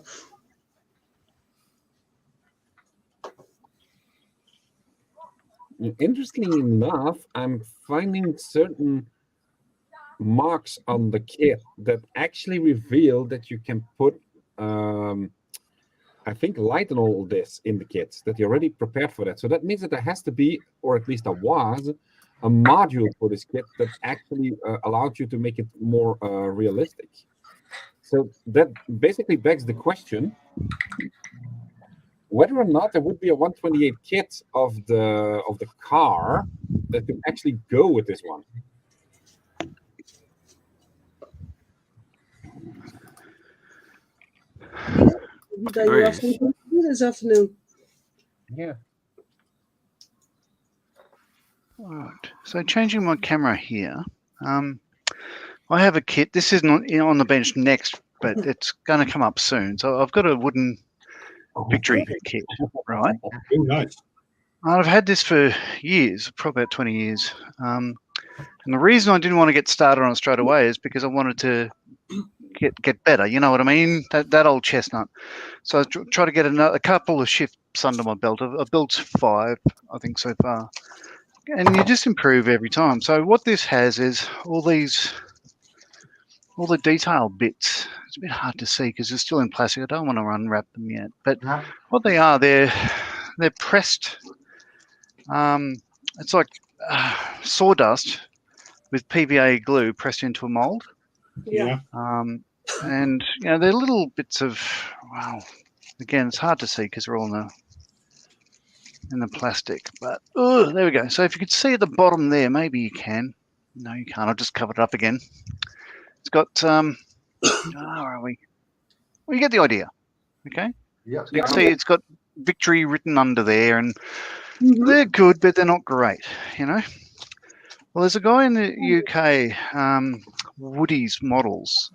Interestingly enough, I'm finding certain marks on the kit that actually reveal that you can put, I think, light and all this in the kits, that you're already prepared for that. So that means that there has to be, or at least there was, a module for this kit that actually allowed you to make it more realistic. So that basically begs the question whether or not there would be a 128 kit of the car that could actually go with this one. That you have something to do this afternoon. Yeah. All right. So changing my camera here. I have a kit. This isn't on the bench next, but it's going to come up soon. So I've got a wooden Victory kit, right? Oh, nice. I've had this for years, probably about 20 years. And the reason I didn't want to get started on it straight away is because I wanted to get better. You know what I mean? That old chestnut. So I try to get a couple of shifts under my belt. I've built 5, I think, so far. And you just improve every time. So what this has is all the detail bits. It's a bit hard to see because they're still in plastic. I don't want to unwrap them yet. But what they are, they're pressed. It's like sawdust with PVA glue pressed into a mold. Yeah. And they're little bits of, wow. Again, it's hard to see because they're all in the plastic. But there we go. So if you could see at the bottom there, maybe you can. No, you can't. I'll just cover it up again. It's got where are we? Well, you get the idea. Okay. Yeah. So you can see it's got Victory written under there, and they're good, but they're not great. Well, there's a guy in the UK, Woody's Models.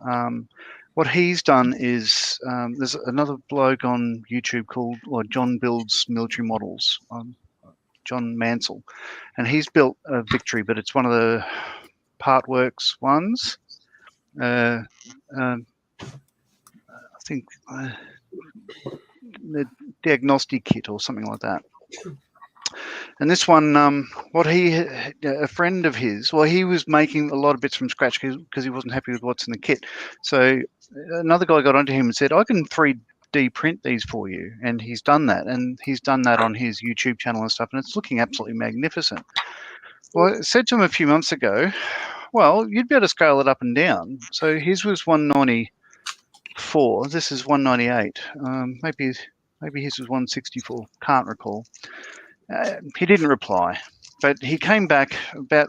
What he's done is there's another bloke on YouTube called John Builds Military Models, John Mansell, and he's built a Victory, but it's one of the Partworks ones. I think the diagnostic kit or something like that. And this one, a friend of his, he was making a lot of bits from scratch because he wasn't happy with what's in the kit. So another guy got onto him and said, I can 3D print these for you. And he's done that. And he's done that on his YouTube channel and stuff. And it's looking absolutely magnificent. Well, I said to him a few months ago, well, you'd be able to scale it up and down. So his was 194. This is 198. Maybe his was 164. Can't recall. He didn't reply, but he came back about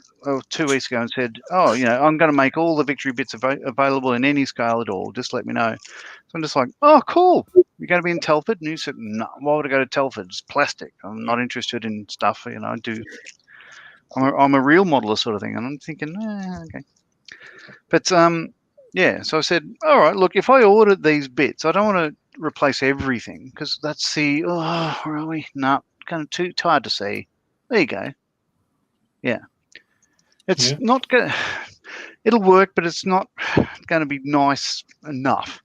2 weeks ago and said, "Oh, I'm going to make all the victory bits available in any scale at all. Just let me know." So I'm just like, "Oh, cool. You're going to be in Telford?" And he said, "No, why would I go to Telford? It's plastic. I'm not interested in stuff. I'm a real modeler sort of thing." And I'm thinking, okay. But yeah. So I said, "All right, look, if I ordered these bits, I don't want to replace everything because that's where are we? No, kind of too hard to see." There you go. Yeah. It's not going to, it'll work, but it's not going to be nice enough.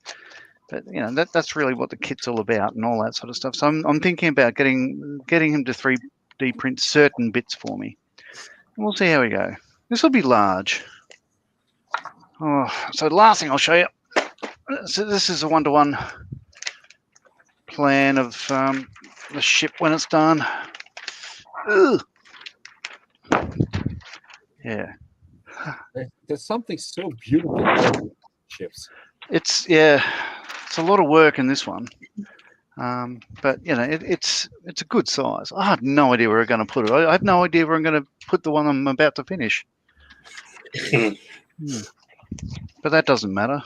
But that's really what the kit's all about and all that sort of stuff. So I'm thinking about getting him to 3D print certain bits for me. And we'll see how we go. This will be large. So the last thing I'll show you. So this is a 1-to-1 plan of the ship when it's done. Ugh. Yeah. There's something so beautiful about ships. It's a lot of work in this one, but it's a good size. I have no idea where I'm going to put it. I have no idea where I'm going to put the one I'm about to finish. But that doesn't matter.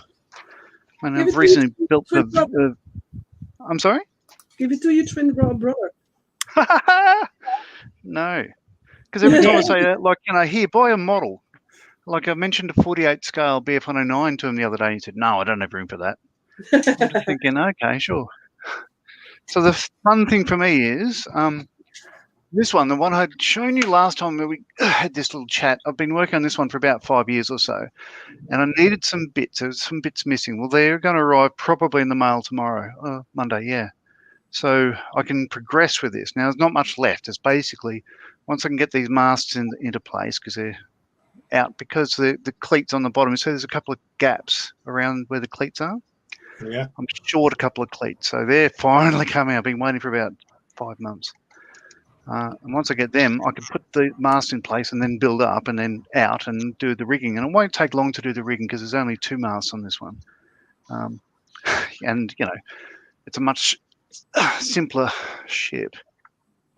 And I've recently built the. I'm sorry. Give it to your twin brother. No, because every time I say that, here, buy a model. Like I mentioned a 48 scale BF109 to him the other day. He said, "No, I don't have room for that." I'm just thinking, okay, sure. So the fun thing for me is this one, the one I'd shown you last time where we had this little chat. I've been working on this one for about 5 years or so, and I needed some bits. There was some bits missing. Well, they're going to arrive probably in the mail tomorrow, Monday, yeah. So I can progress with this. Now, there's not much left. It's basically, once I can get these masts into place, because they're out, because the cleats on the bottom, so there's a couple of gaps around where the cleats are. Yeah. I'm short a couple of cleats. So they're finally coming. I've been waiting for about 5 months. And once I get them, I can put the mast in place and then build up and then out and do the rigging. And it won't take long to do the rigging because there's only 2 masts on this one. And, it's a much simpler ship.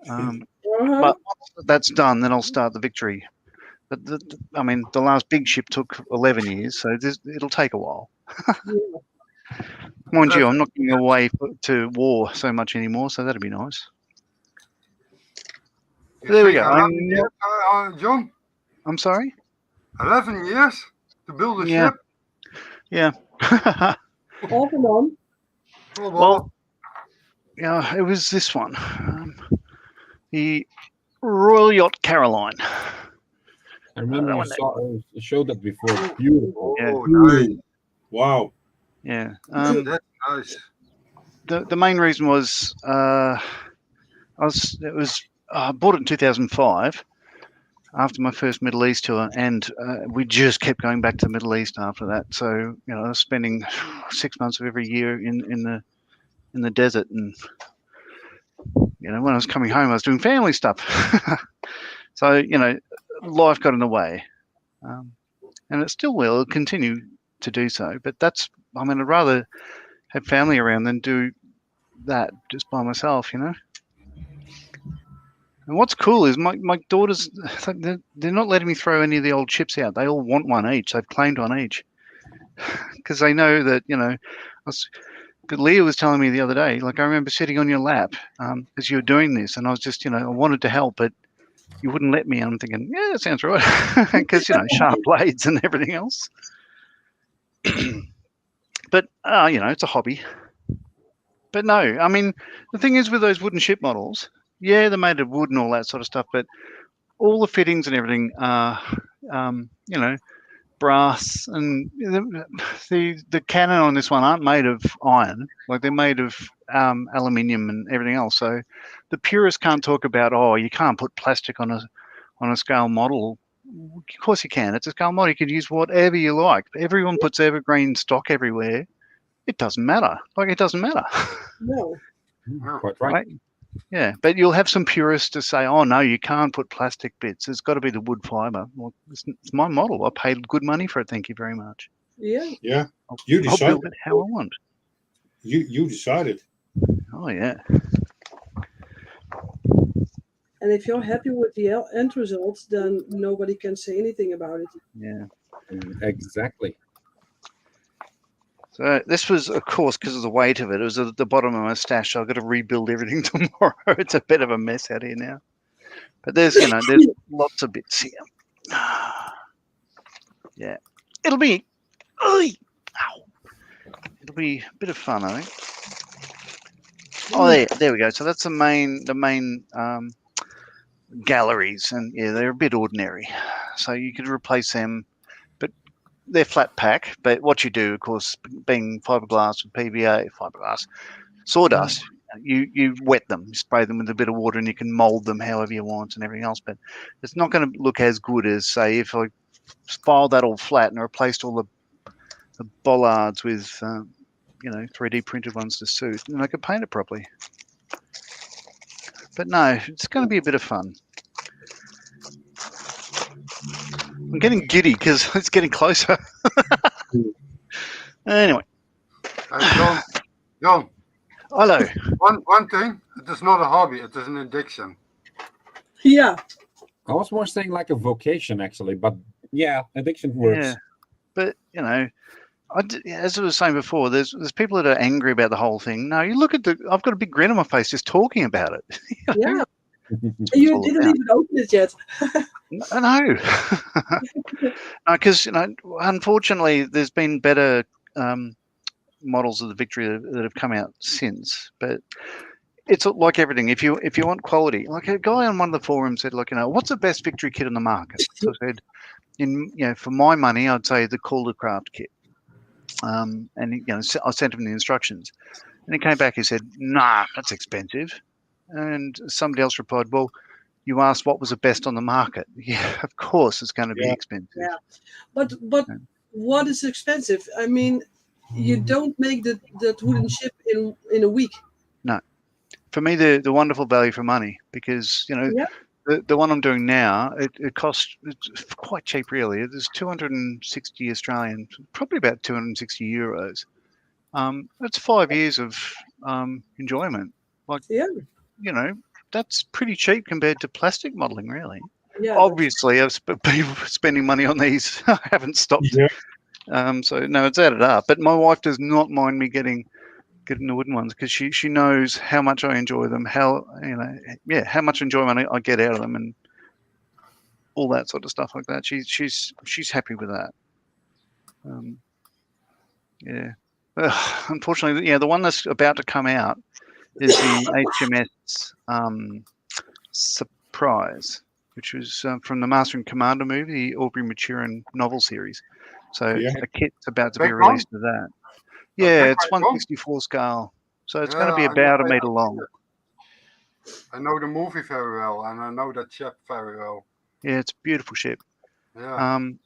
But once that's done, then I'll start the victory. But the last big ship took 11 years, so it'll take a while. Mind you, I'm not going away to war so much anymore, so that'd be nice. There we go. John? I'm sorry? 11 years to build a ship? Yeah. Off and on. Well, it was this one. The Royal Yacht Caroline. I remember you showed that before. It's beautiful. Oh, nice. Wow. Yeah. That's nice. The main reason was I bought it in 2005 after my first Middle East tour, and we just kept going back to the Middle East after that. So I was spending 6 months of every year in the desert, and when I was coming home, I was doing family stuff. So life got in the way, and it still will continue to do so. But I'd rather have family around than do that just by myself, And what's cool is my daughters, they're not letting me throw any of the old chips out. They all want one each. They've claimed one each because they know that, Leah was telling me the other day, I remember sitting on your lap as you were doing this, and I was just, I wanted to help, but you wouldn't let me. And I'm thinking, yeah, that sounds right, because, sharp blades and everything else. But, it's a hobby. But no, the thing is with those wooden ship models, yeah, they're made of wood and all that sort of stuff, but all the fittings and everything are, brass, and the cannon on this one aren't made of iron. They're made of aluminium and everything else. So the purists can't talk about, you can't put plastic on a scale model. Of course you can. It's a scale model. You can use whatever you like. Everyone puts evergreen stock everywhere. It doesn't matter. It doesn't matter. No. Quite right. Yeah, but you'll have some purists to say, "Oh no, you can't put plastic bits. It's got to be the wood fiber." Well, it's my model. I paid good money for it. Thank you very much. Yeah. Yeah. I'll decided. build it how I want. You decided. Oh yeah. And if you're happy with the end results, then nobody can say anything about it. Yeah. Exactly. So this was, of course, because of the weight of it. It was at the bottom of my stash. So I've got to rebuild everything tomorrow. It's a bit of a mess out here now. But there's lots of bits here. Yeah, it'll be, ow. It'll be a bit of fun, I think. Oh, there we go. So that's the main galleries, and yeah, they're a bit ordinary. So you could replace them, but they're flat pack. But what you do, of course, being fiberglass and PVA, sawdust, you wet them, you spray them with a bit of water, and you can mold them however you want and everything else. But it's not going to look as good as, say, if I filed that all flat and replaced all the bollards with 3D printed ones to suit, and I could paint it properly. But no, it's going to be a bit of fun. I'm getting giddy because it's getting closer. Anyway. John. Hello. One thing, it is not a hobby, it is an addiction. Yeah. I was more saying like a vocation, actually, but yeah, addiction works. Yeah, but as I was saying before, there's people that are angry about the whole thing. No, you look at I've got a big grin on my face just talking about it. Yeah. You didn't even open it yet. No, because unfortunately, there's been better models of the Victory that have come out since, but it's like everything. If you want quality, like a guy on one of the forums said, like, what's the best Victory kit on the market? So I said, for my money, I'd say the Caldercraft kit. And I sent him the instructions, and he came back. He said, "Nah, that's expensive." And somebody else replied, "Well, you asked what was the best on the market. Yeah, of course it's going to be expensive." Yeah, but what is expensive? I mean, you don't make that wooden ship in a week. No, for me, the wonderful value for money, because the one I'm doing now, it costs, it's quite cheap really. It's 260 Australian, probably about 260 euros. That's 5 years of enjoyment. Like, that's pretty cheap compared to plastic modeling, really. Yeah, obviously, I've been spending money on these. I haven't stopped. Yeah. So no, it's added up. But my wife does not mind me getting the wooden ones, because she knows how much I enjoy them, how much enjoyment I get out of them, and all that sort of stuff like that. She's happy with that. Unfortunately, the one that's about to come out is the HMS Surprise, which was from the Master and Commander movie, the Aubrey Maturin novel series. So the kit's about to be released to that. Yeah, it's 164 scale, so it's going to be about 1 meter long. I know the movie very well, and I know that ship very well. Yeah, it's a beautiful ship. Yeah, and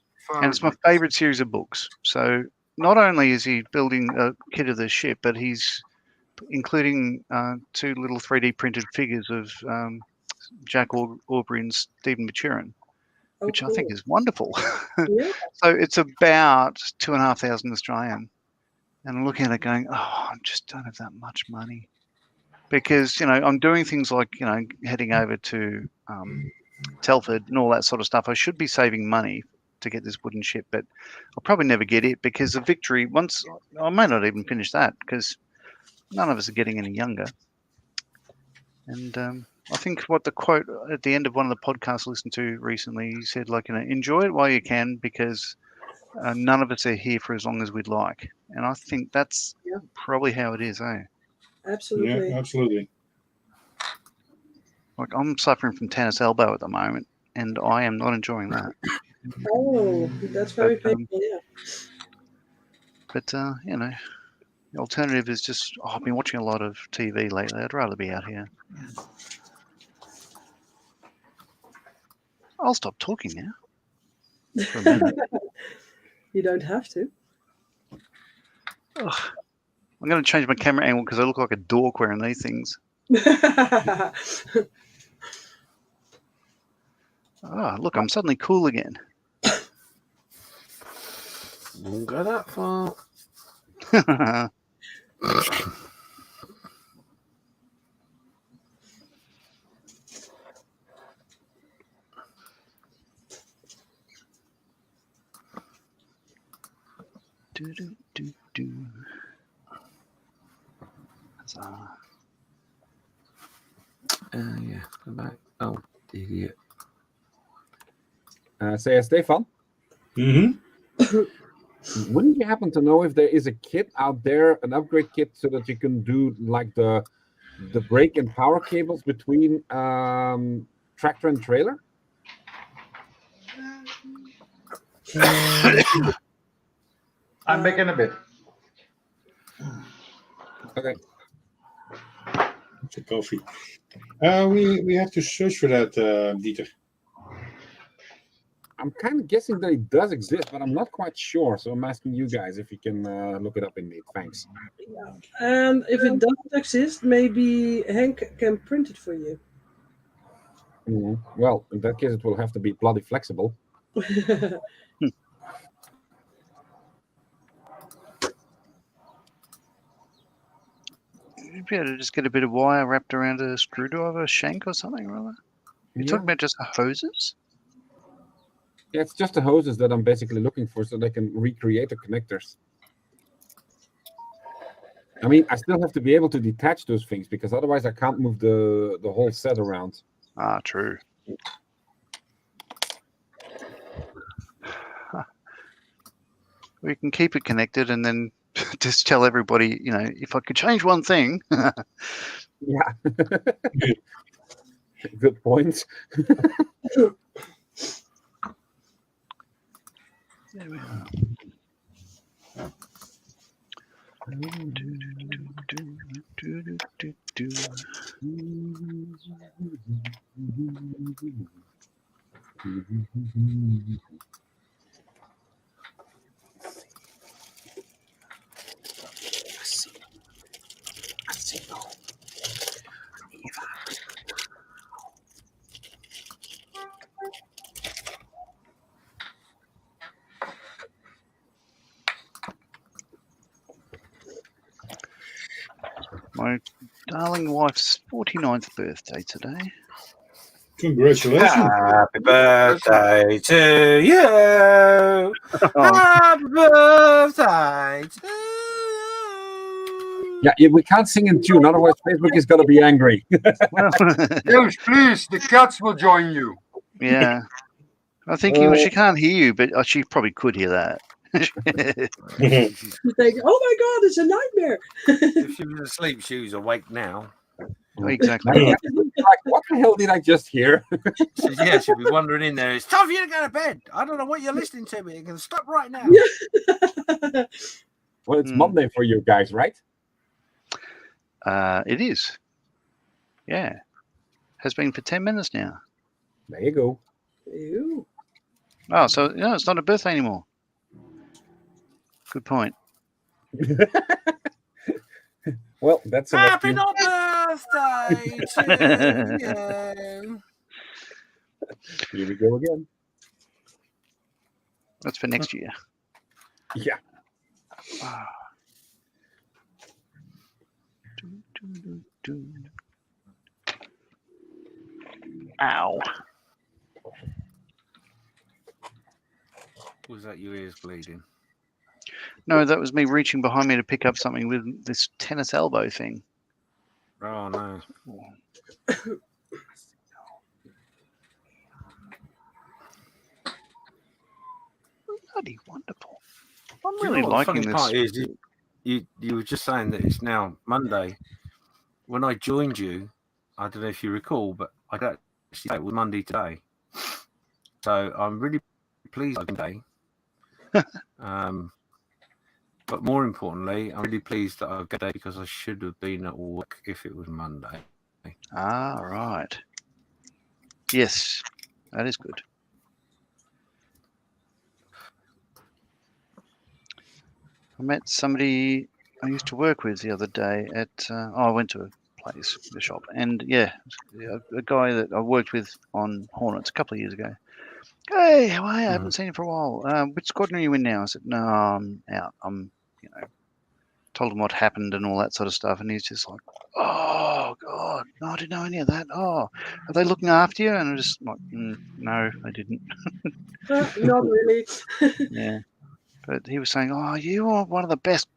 it's my favorite series of books. So not only is he building a kit of the ship, but he's including 2 little 3D printed figures of Jack Aubrey and Stephen Maturin, which I think is wonderful. Yeah. So it's about 2,500 Australian. And I'm looking at it going, I just don't have that much money. Because, I'm doing things like, heading over to Telford and all that sort of stuff. I should be saving money to get this wooden ship, but I'll probably never get it, because the Victory, I may not even finish that, because none of us are getting any younger. And I think what the quote at the end of one of the podcasts I listened to recently, he said, like, enjoy it while you can, because none of us are here for as long as we'd like. And I think that's probably how it is, eh? Absolutely. Yeah, absolutely. Like, I'm suffering from tennis elbow at the moment, and I am not enjoying that. Oh, that's very painful, yeah. But, the alternative is just, I've been watching a lot of TV lately. I'd rather be out here. I'll stop talking now. For a minute. You don't have to. Ugh. I'm going to change my camera angle because I look like a dork wearing these things. Look, I'm suddenly cool again. Won't go that far. Yeah, come back. Oh, idiot. Say, Stefan, Mm-hmm. wouldn't you happen to know if there is a kit out there, an upgrade kit, so that you can do like the brake and power cables between tractor and trailer? I'm making a bit. Okay. It's a coffee. We have to search for that, Dieter. I'm kind of guessing that it does exist, but I'm not quite sure. So I'm asking you guys if you can look it up indeed. Thanks. And if it doesn't exist, maybe Hank can print it for you. Well, in that case, it will have to be bloody flexible. You'd be able to just get a bit of wire wrapped around a screwdriver shank or something or other. You're talking about just hoses? Yeah, it's just the hoses that I'm basically looking for, so they can recreate the connectors. I mean, I still have to be able to detach those things, because otherwise I can't move the whole set around. Ah, true. We can keep it connected and then just tell everybody, you know, if I could change one thing. Yeah. Good point. There we are. My darling wife's 49th birthday today. Congratulations. Happy birthday to you. Happy birthday to you. Yeah, we can't sing in tune, otherwise Facebook is going to be angry. James, please, the cats will join you. Yeah. I think she can't hear you, but she probably could hear that. You think, oh my God, it's a nightmare. If she was asleep, she was awake now. Exactly. Like, what the hell did I just hear? She'll be wandering in there. It's time for you to go to bed. I don't know what you're listening to, but you can stop right now. Well, it's Monday for you guys, right? It is. Yeah. Has been for 10 minutes now. There you go. Ew. Oh, so no, it's not a birthday anymore. Good point. Well, that's a Happy birthday to you. Here we go again. That's for next year. Yeah. Ow. Was that your ears bleeding? No, that was me reaching behind me to pick up something with this tennis elbow thing. Oh, no. Bloody wonderful. I'm Do you really know what the liking funny this. part is, you were just saying that it's now Monday. When I joined you, I don't know if you recall, but I don't actually say it was Monday today. So I'm really pleased today. But more importantly, I'm really pleased that I've got today, because I should have been at work if it was Monday. Ah, right. Yes, that is good. I met somebody I used to work with the other day at, I went to a place, the shop, and yeah, a guy that I worked with on Hornets a couple of years ago. Hey, how are you? I haven't seen you for a while. Which squadron are you in now? I said, no, I'm out. Told him what happened and all that sort of stuff, and he's just like, oh God, no, I didn't know any of that. Oh, are they looking after you? And I'm just like, no, they didn't. Not really. Yeah. But he was saying, "Oh, you are one of the best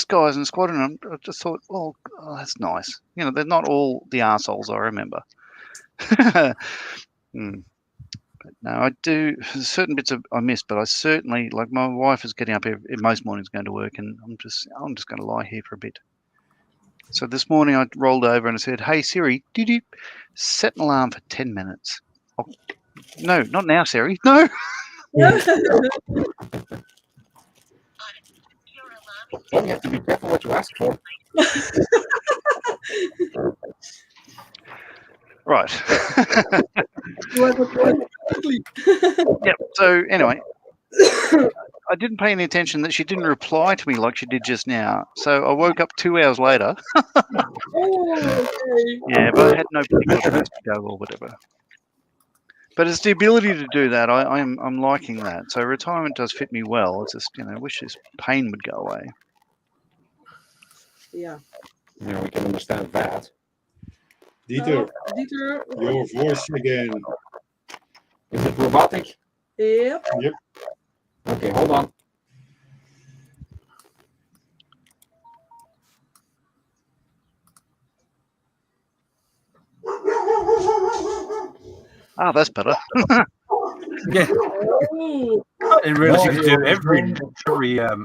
guys in the squadron." And I just thought, "Oh, that's nice." You know, they're not all the arseholes I remember. But no, I do certain bits I miss, but I certainly like my wife is getting up most mornings going to work, and I'm just going to lie here for a bit. So this morning I rolled over and I said, "Hey Siri, set an alarm for 10 minutes." Oh, no, not now, Siri. No. Well, you have to be careful what you ask for. Right. Yep. So anyway, I didn't pay any attention that she didn't reply to me like she did just now. So I woke up 2 hours later. Yeah, but I had no particular place to go or whatever. But it's the ability to do that. I'm liking that. So retirement does fit me well. It's just, I wish this pain would go away. Yeah. Yeah, we can understand that. Dieter, Dieter. your voice again. Is it robotic? Yep. Yep. Okay, hold on. Ah, that's better. Yeah. Oh. I didn't realise you No, could do every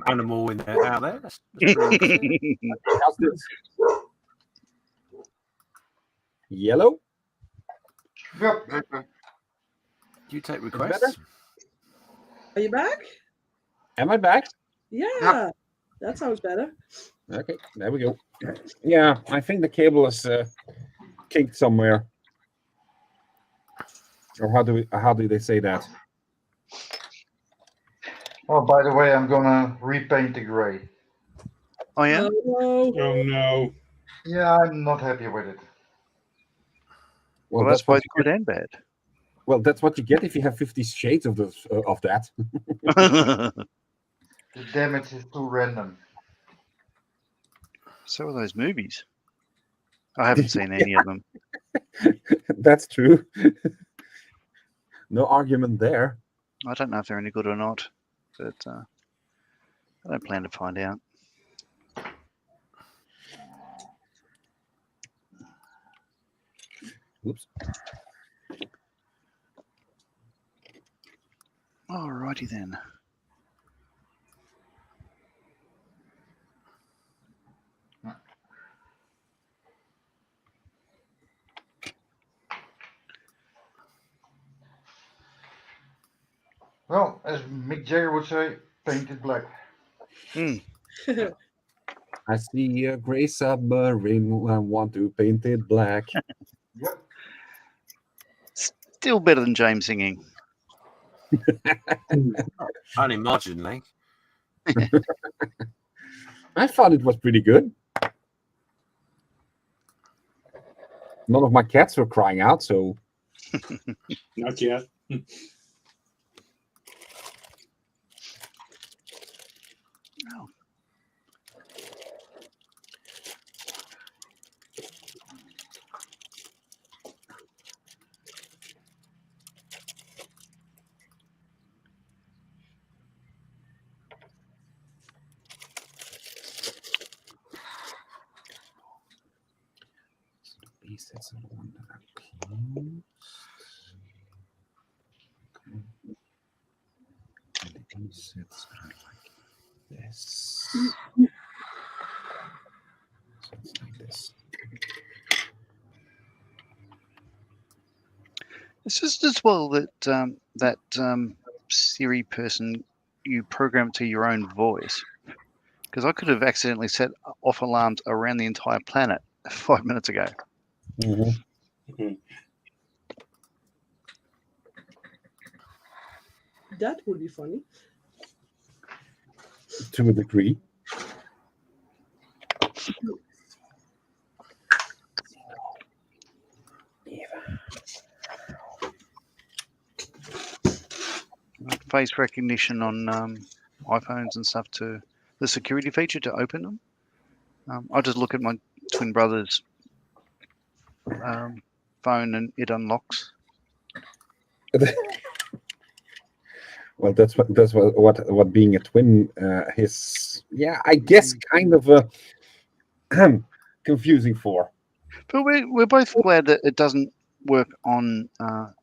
animal in there out there. That's really interesting. How's this? Yellow? Yep. Better. Do you take better? requests? Are you back? Am I back? Yeah. That sounds better. Okay, there we go. Yeah, I think the cable is kinked somewhere. Or how do they say that? Oh, by the way, I'm gonna repaint the gray. Oh yeah. Oh, Oh no. Yeah, I'm not happy with it. Well, that's what both you good and bad. Well, that's what you get if you have 50 shades of that. The damage is too random. So are those movies. I haven't seen any of them. That's true. No argument there. I don't know if they're any good or not, but I don't plan to find out. Oops. Alrighty then. Well, as Mick Jagger would say, paint it black. I see a gray submarine. I want to paint it black. Yep. Still better than James singing. Only marginally. I thought it was pretty good. None of my cats were crying out, so Not yet. base sets are the one that are closed. And the base sets are like this. So it's like this. It's just as well that that Siri person, you program to your own voice, because I could have accidentally set off alarms around the entire planet 5 minutes ago. that would be funny. To a degree. Face recognition on iPhones and stuff, to the security feature to open them. I just look at my twin brother's phone and it unlocks. Well, that's what being a twin is. Yeah, I guess kind of confusing for. But we're both glad that it doesn't work on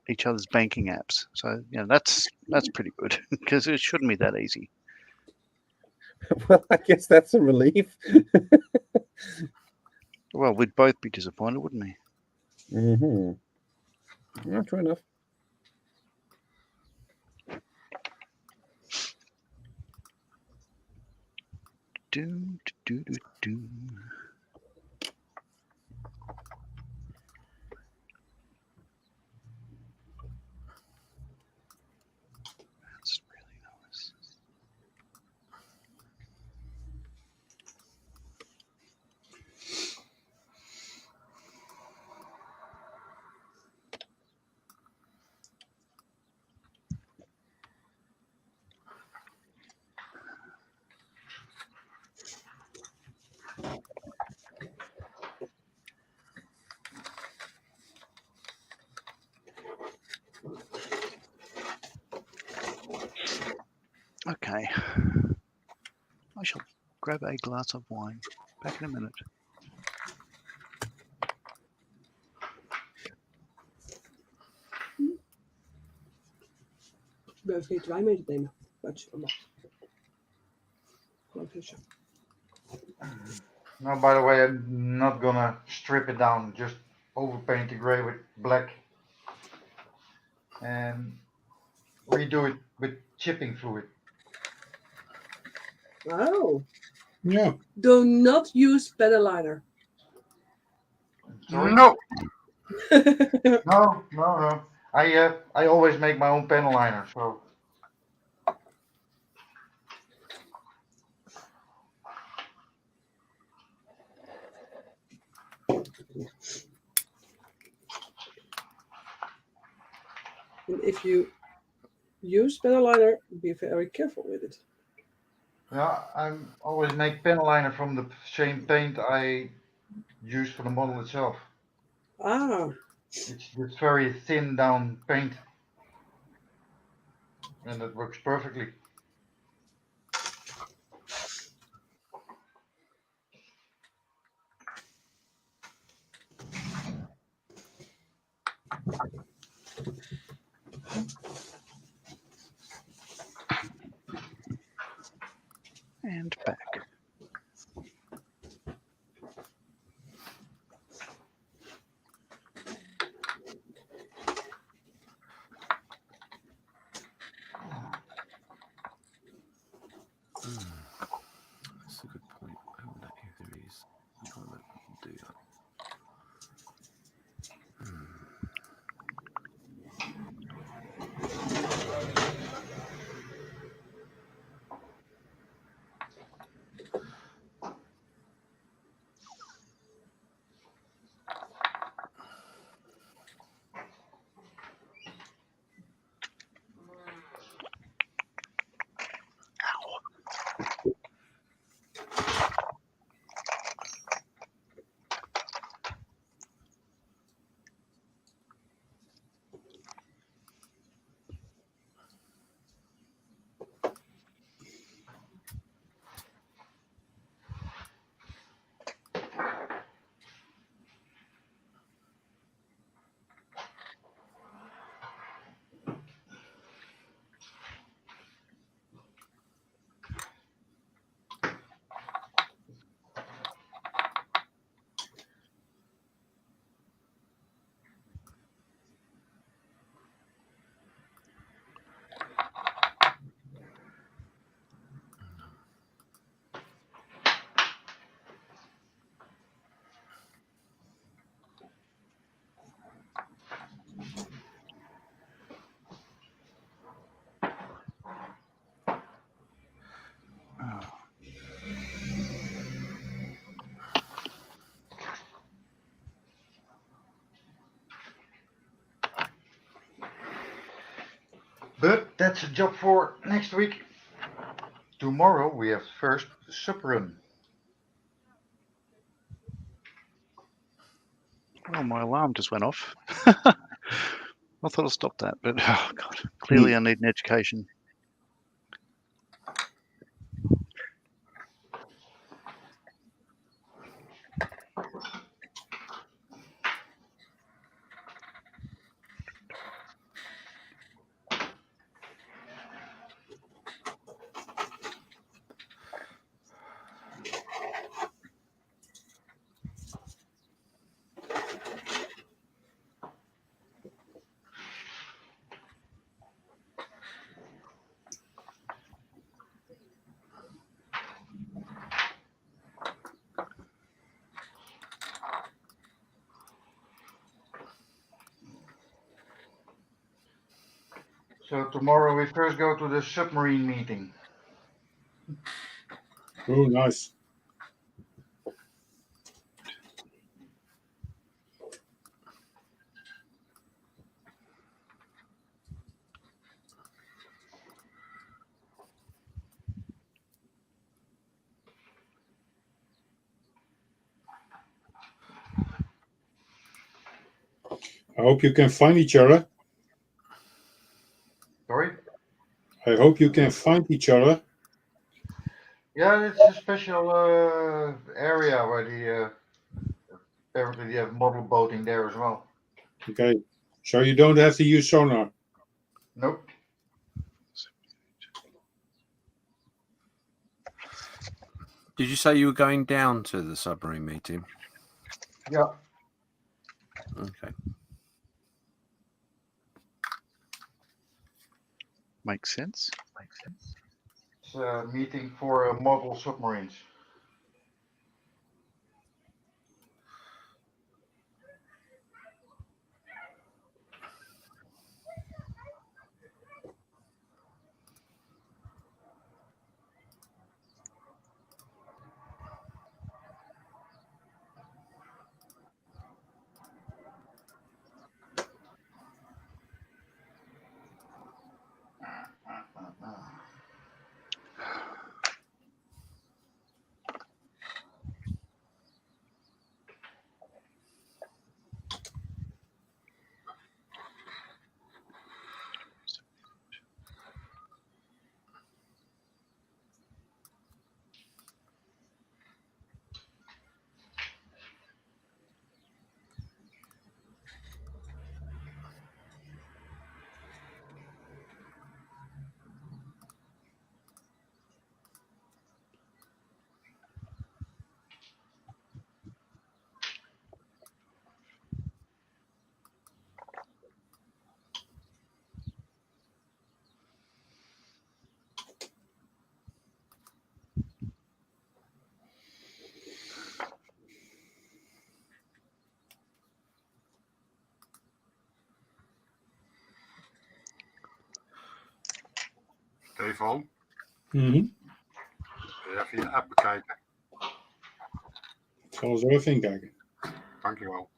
each other's banking apps. So that's pretty good because it shouldn't be that easy. Well, I guess that's a relief. Well, we'd both be disappointed, wouldn't we? Mm-hmm. Yeah, true enough. Do. That's really nice. Okay. I shall grab a glass of wine. Back in a minute. Ik ben vergeten wijn mee te nemen. Now, by the way, I'm not gonna strip it down, just overpaint the gray with black and redo it with chipping fluid. Oh. Yeah. Do not use pen liner. Sorry? No. No. I always make my own pen liner, so. And if you use pen liner, be very careful with it. Yeah, I always make pen liner from the same paint I use for the model itself. Ah. It's very thin down paint, and it works perfectly. And back. That's a good point. I wonder if there is one that will do that. But that's a job for next week. Tomorrow we have first the sup run. Oh, my alarm just went off. I thought I'd stop that, but oh god, clearly I need an education. So tomorrow we first go to the submarine meeting. Oh, nice. I hope you can find each other. Sorry? I hope you can find each other. Yeah, it's a special area where the apparently they have model boating there as well. Okay. So you don't have to use sonar. Nope. Did you say you were going down to the submarine meeting? Yeah. Okay. Makes sense. It's a meeting for model submarines. Stefan, Mhm. even je app bekijken. Ik zal zo even inkijken. Dankjewel.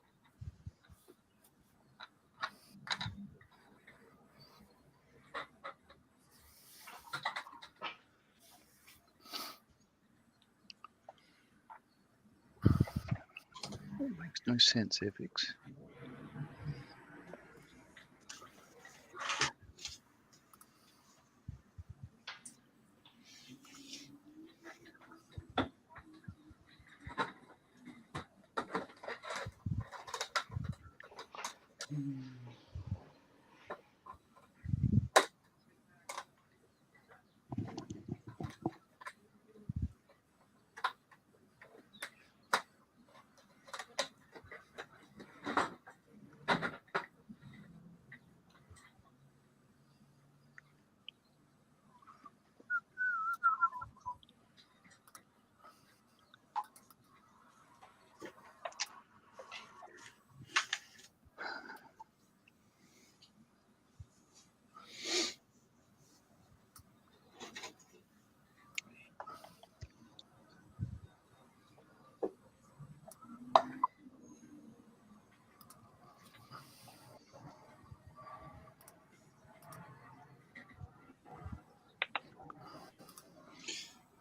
Makes no sense, Epix.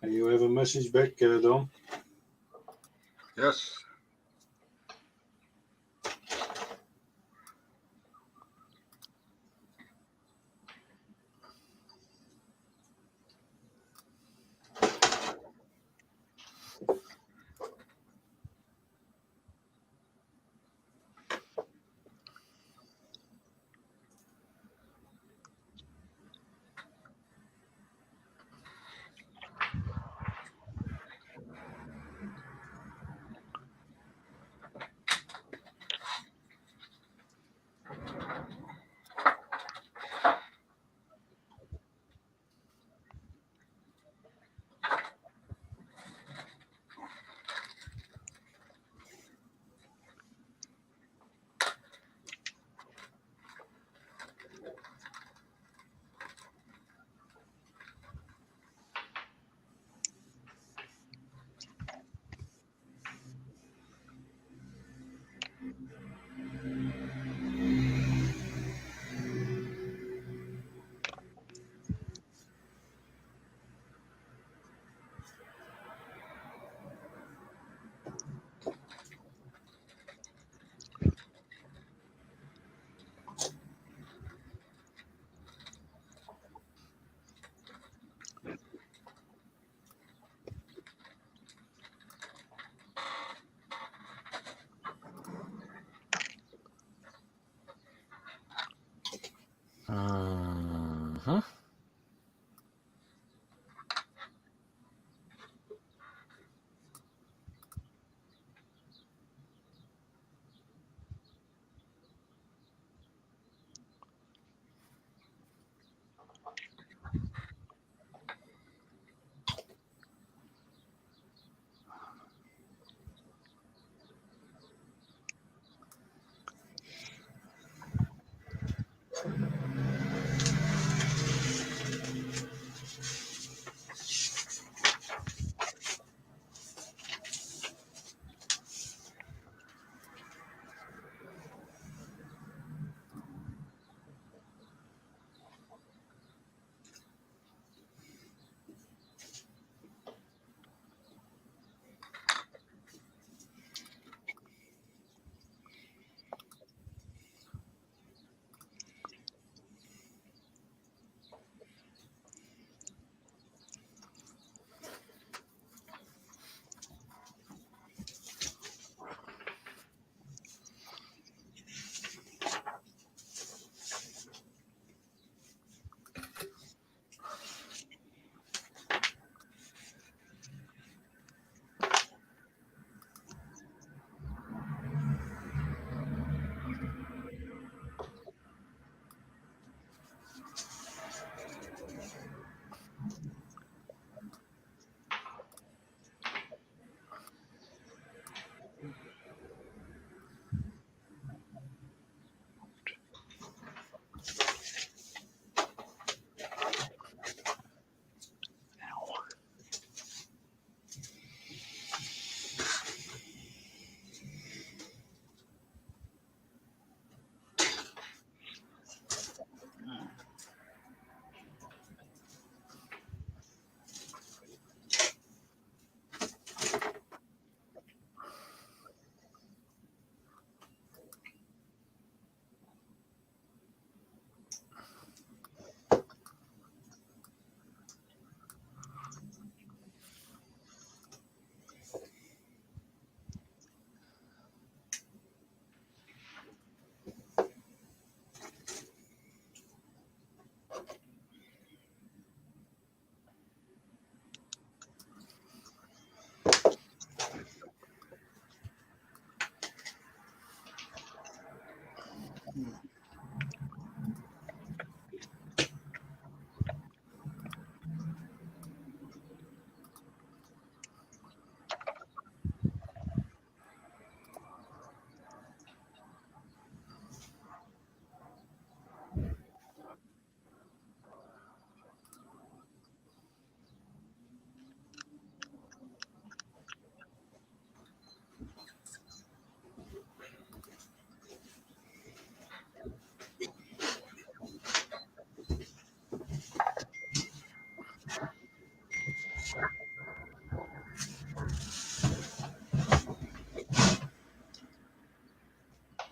And you have a message back, Don? Yes. Uh-huh.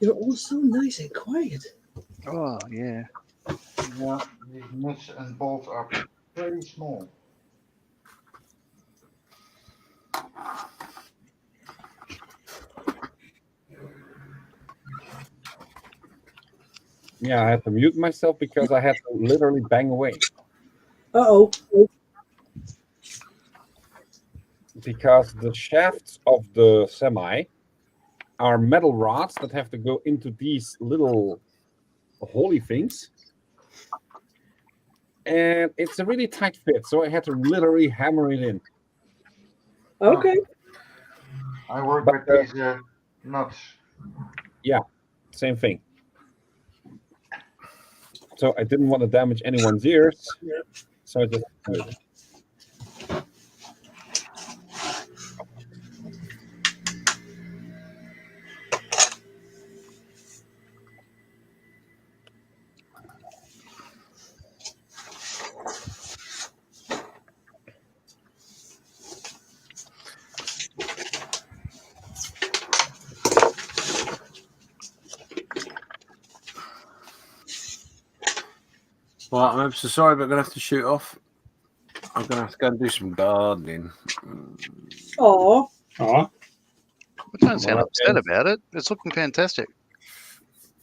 You're all so nice and quiet. Oh, yeah. Yeah, these nuts and bolts are very small. Yeah, I had to mute myself because I had to literally bang away. Uh-oh. Because the shafts of the semi are metal rods that have to go into these little holy things. And it's a really tight fit, so I had to literally hammer it in. Okay. I work But, with these nuts. Yeah, same thing. So I didn't want to damage anyone's ears, so I just muted. Well, I'm ever so sorry, but I'm going to have to shoot off. I'm going to have to go and do some gardening. Oh. Aw. I don't sound Well, upset about it. It's looking fantastic.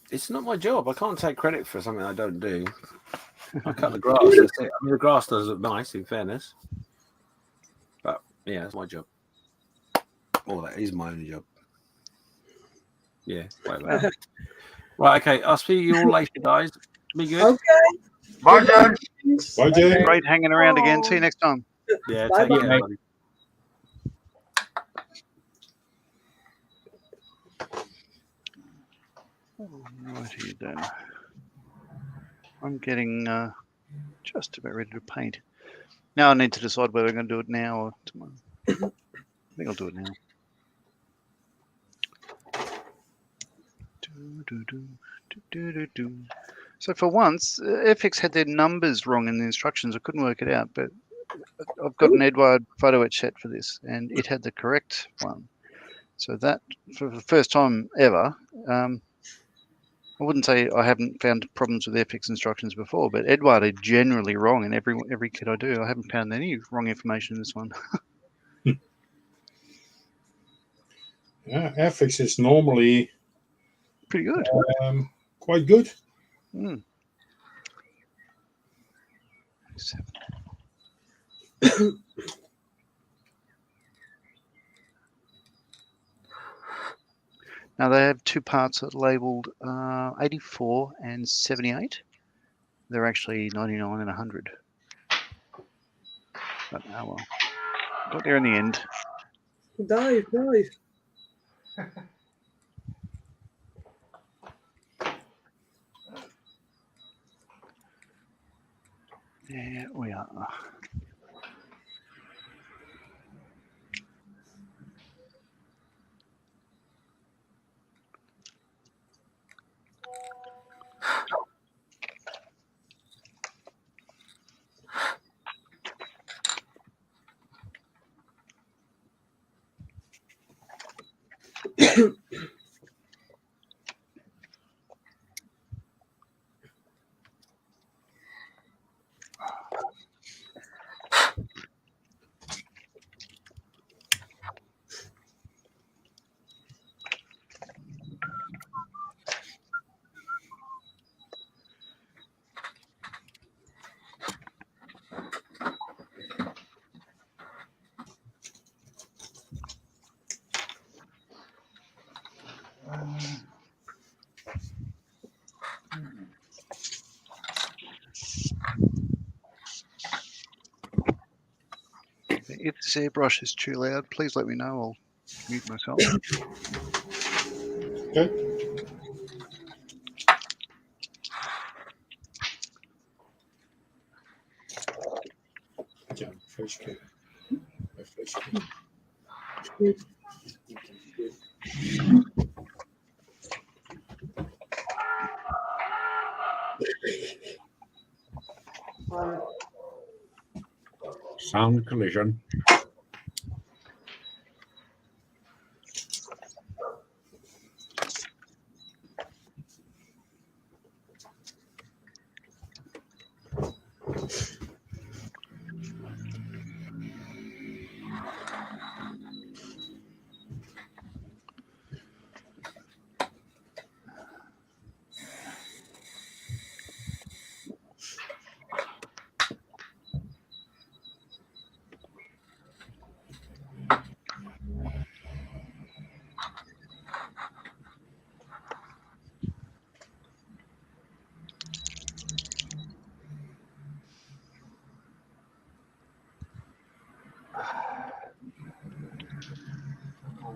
It's not my job. I can't take credit for something I don't do. I cut the grass. That's it. I mean, the grass does look nice, in fairness. But yeah, it's my job. Oh, that is my only job. Yeah, whatever. Right, okay. I'll see you all later, guys. Be good. Okay. Bye, James. Bye, Jay. Great hanging around again. See you next time. Yeah, Bye-bye. take care, buddy. Righty then. I'm getting just about ready to paint. Now I need to decide whether I'm going to do it now or tomorrow. I think I'll do it now. So for once, FX had their numbers wrong in the instructions. I couldn't work it out, but I've got an Eduard photo etch set for this, and it had the correct one. So that, for the first time ever, I wouldn't say I haven't found problems with FX instructions before, but Eduard are generally wrong in every kit I do. I haven't found any wrong information in this one. Yeah, FX is normally Pretty good. quite good. Mm. Now they have two parts that are labelled 84 and 78. They're actually 99 and 100. But oh well. Got there in the end. Dive. Yeah, we are. If this airbrush is too loud, please let me know. I'll mute myself. Okay. Ja, flesje. Een flesje. Sound collision.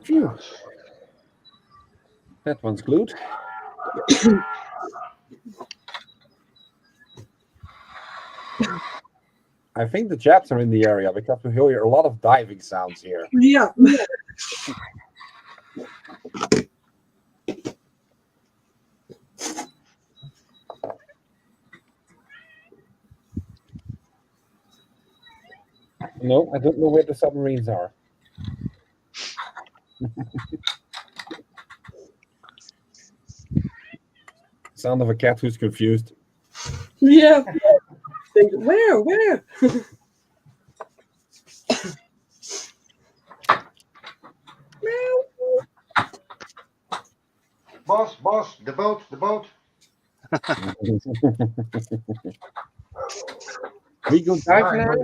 Phew. That one's glued. I think the Japs are in the area because we hear a lot of diving sounds here. Yeah. No, I don't know where the submarines are. Sound of a cat who's confused. Yeah. Think, where? boss, the boat. We go Yeah, dive now.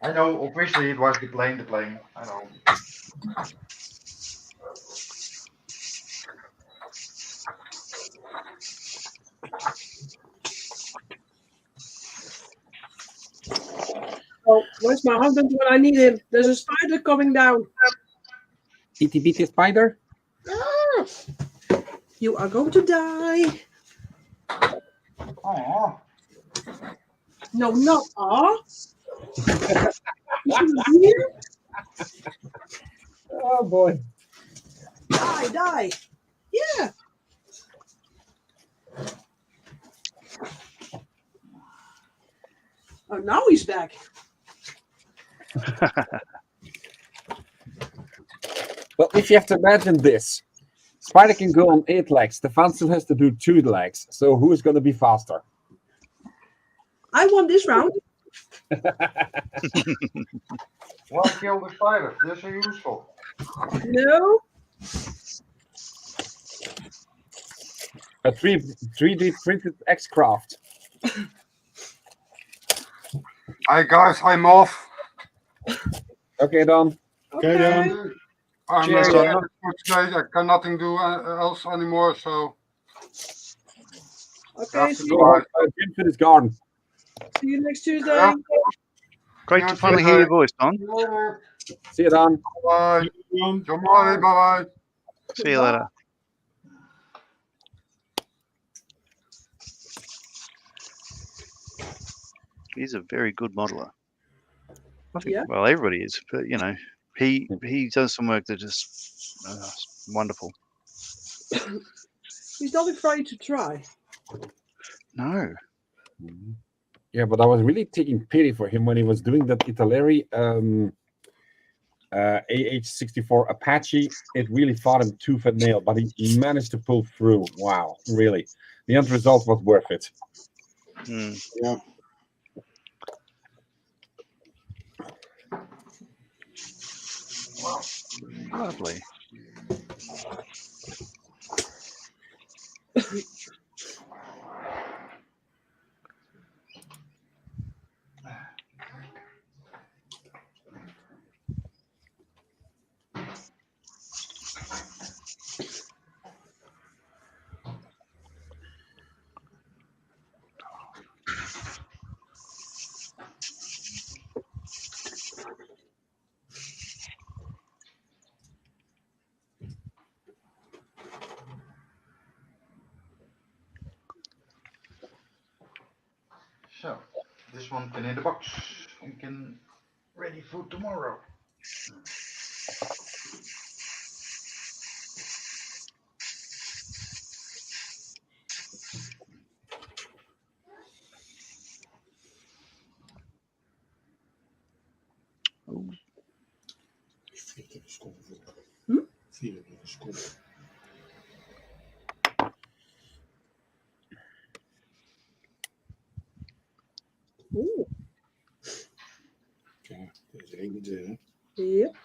I know, officially it was the plane, I know. Oh, where's my husband when I need him? There's a spider coming down. Itty bitty spider. Ah! You are going to die. Oh, No, not ah. You shouldn't be here. Oh boy. Die. Yeah. Oh, now he's back. Well, if you have to imagine this, spider can go on 8 legs. Stefan still has to do 2 legs. So who is going to be faster? I won this round. well, kill the spiders. They're so useful. No. A 3D printed X-Craft. Hi guys, I'm off. Okay, Don. Okay, Don. I'm Cheers, Don. for today. I can nothing do else anymore, so Okay. have to See go. you, Jim to his garden. see you next Tuesday. Yeah. Great Yeah, to finally cheers, hear your voice, Don. Later. See you, Don. Bye. Don. Bye bye. See you later. He's a very good modeler. I think, Yeah. well, everybody is, but you know, he does some work that is wonderful. He's not afraid to try. No, Yeah, but I was really taking pity for him when he was doing that Italeri AH-64 Apache. It really fought him tooth and nail, but he managed to pull through. Wow, really. The end result was worth it. Yeah. lovely. So, this one can in the box. We can ready for tomorrow. Hm? 24 seconden. Oeh. Ja, deze regent weer, hè? Yep.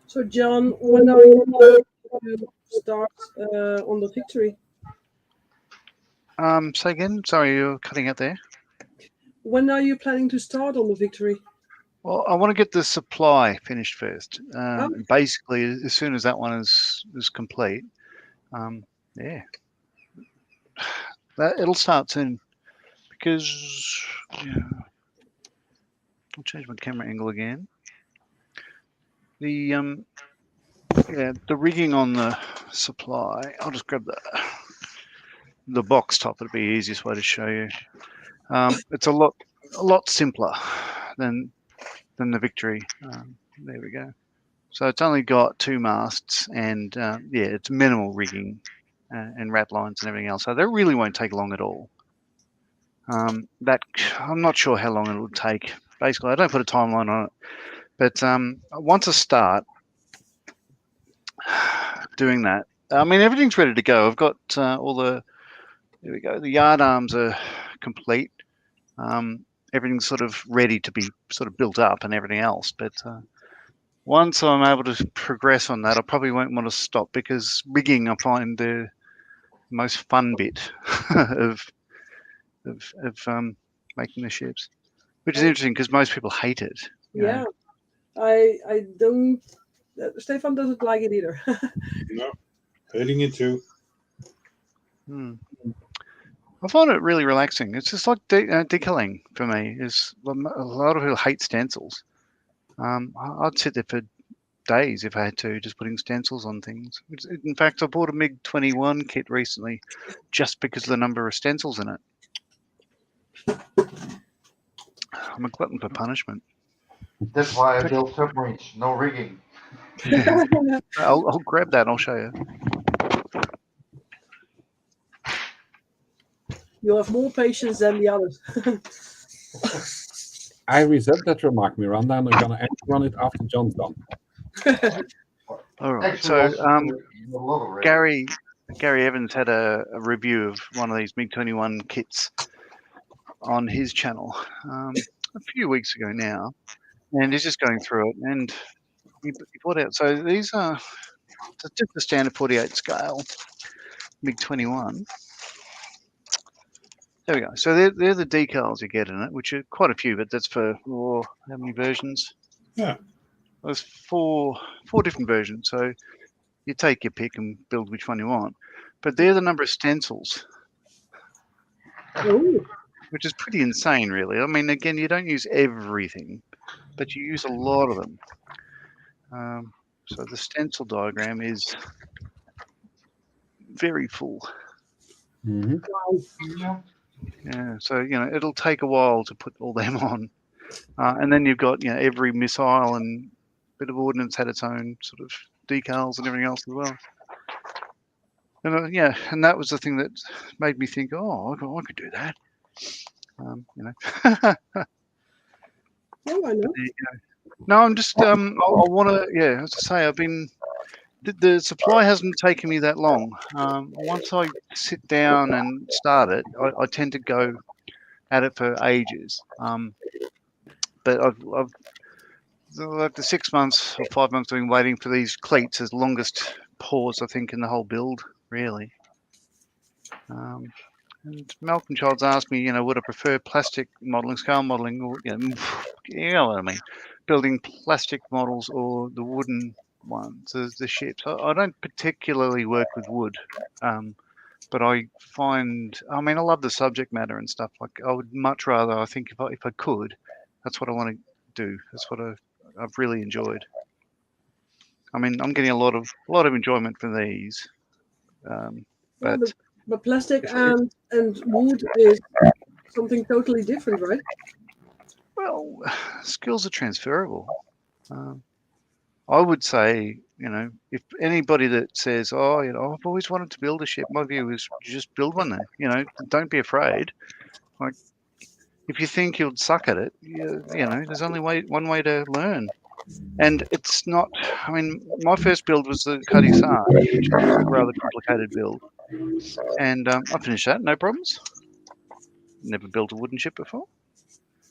So, John, when are you planning to start on the victory? Say again. Sorry, you're cutting out there. When are you planning to start on the victory? Well, I want to get the supply finished first. Oh. Basically, as soon as that one is complete, yeah, it'll start soon. Because yeah, I'll change my camera angle again. The the rigging on the supply. I'll just grab the box top. It'll be the easiest way to show you. It's a lot simpler than the Victory. There we go. So it's only got 2 masts and yeah, it's minimal rigging and rat lines and everything else. So that really won't take long at all. That I'm not sure how long it will take. Basically, I don't put a timeline on it, but once I start doing that, I mean everything's ready to go. I've got all the there we go. The yard arms are complete. Everything's sort of ready to be sort of built up and everything else. But once I'm able to progress on that, I probably won't want to stop because rigging I find the most fun bit of making the ships, which is interesting because most people hate it. Yeah, I don't. Stefan doesn't like it either. No, hating it too. I find it really relaxing. It's just like decaling for me. Is a lot of people hate stencils. I'd sit there for days if I had to, just putting stencils on things. In fact, I bought a MiG-21 kit recently just because of the number of stencils in it. I'm a glutton for punishment. That's why I built submarines, no rigging. Yeah. I'll grab that and I'll show you. You have more patience than the others. I resent that remark, Miranda, and I'm gonna run it after John's done. All right. Actually, So a lot of rigging. Gary Evans had a review of one of these MiG-21 kits on his channel a few weeks ago now, and he's just going through it. And he brought out. So these are just the standard 48 scale MiG-21. There we go. So they're the decals you get in it, which are quite a few, but that's for how many versions? Yeah. There's four different versions. So you take your pick and build which one you want. But they're the number of stencils, which is pretty insane, really. I mean, again, you don't use everything, but you use a lot of them. So the stencil diagram is very full. Mm-hmm. Yeah, so it'll take a while to put all them on, and then you've got every missile and bit of ordnance had its own sort of decals and everything else as well. And and that was the thing that made me think, oh, I could do that. Oh, I know. No, I'm just I want to as I say, I've been the supply hasn't taken me that long. Once I sit down and start it, I tend to go at it for ages. But I've like the 6 months or 5 months I've been waiting for these cleats is the longest pause I think in the whole build, really. And Malcolm Childs asked me, would I prefer plastic modelling, scale modelling, or you know what I mean, building plastic models or the wooden ones, the ships. I don't particularly work with wood, but I love the subject matter and stuff. Like I would much rather, I think, if I could, that's what I want to do. That's what I've really enjoyed. I mean, I'm getting a lot of enjoyment from these, but But plastic and wood is something totally different, right? Well, skills are transferable. I would say, if anybody that says, "Oh, I've always wanted to build a ship," my view is just build one then. Don't be afraid. Like, if you think you'll suck at it, there's only one way to learn. And it's not. I mean, my first build was the Cuddy Sarge, which is a rather complicated build, and I finished that, no problems. Never built a wooden ship before,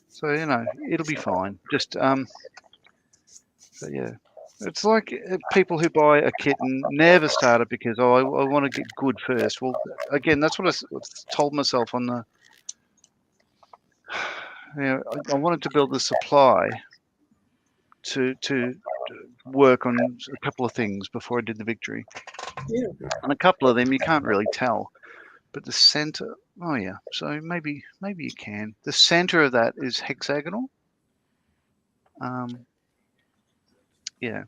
so it'll be fine. Just but yeah. It's like people who buy a kit and never start it because I want to get good first. Well, again, that's what I told myself on the. I wanted to build the supply to work on a couple of things before I did the victory. Yeah. And a couple of them you can't really tell, but the center. Oh yeah, so maybe you can. The center of that is hexagonal. Yeah.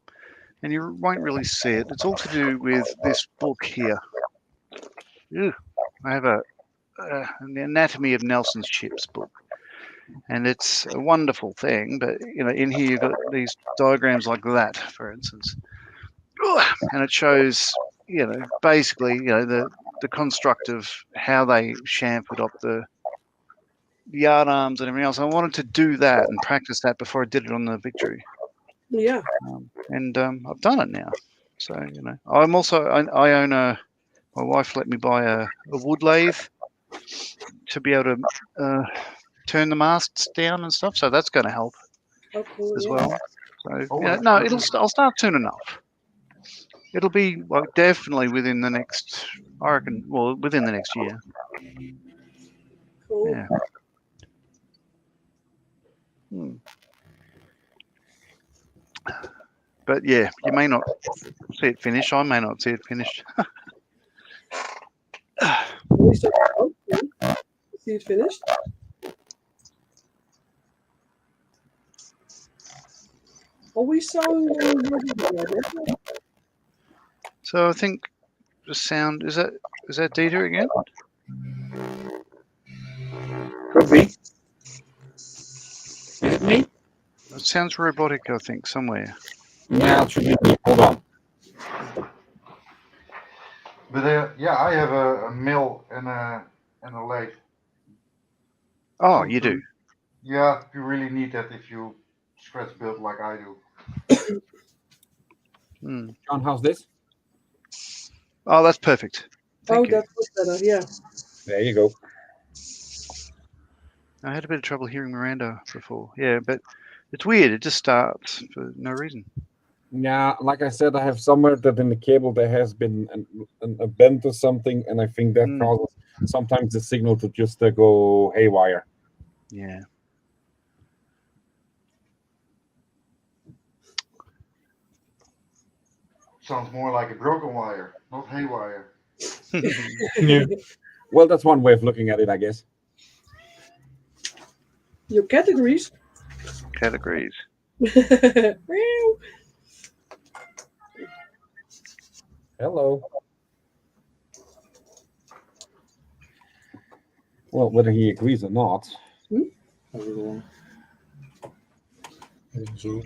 And you won't really see it. It's all to do with this book here. Ew. I have the Anatomy of Nelson's Ships book, and it's a wonderful thing. But in here you've got these diagrams like that, for instance, and it shows basically the construct of how they chamfered up the yard arms and everything else. I wanted to do that and practice that before I did it on the victory. Yeah. And I've done it now. So I'm also I own my wife let me buy a wood lathe to be able to turn the masts down and stuff. So that's going to help as well. So I'll start soon enough. It'll be definitely within the next, I reckon. Well, within the next year. Cool. Yeah. But yeah, you may not see it finished. I may not see it finished. See it finished? Are we sound? So I think the sound is that Dieter again? Could be. Is it me? It sounds robotic, I think, somewhere. Yeah, it should be me. Hold on. But I have a mill and a lathe. Oh, you do? Yeah, you really need that if you scratch build like I do. John, how's this? Oh, that's perfect. Thank you. That's much better. Yeah. There you go. I had a bit of trouble hearing Miranda before. Yeah, but it's weird. It just starts for no reason. Yeah, like I said, I have somewhere that in the cable there has been a bend or something, and I think that causes sometimes the signal to just go haywire. Yeah. Sounds more like a broken wire, not haywire. Yeah. Well, that's one way of looking at it, I guess. Your categories. Categories. Hello. Well, whether he agrees or not. Zo.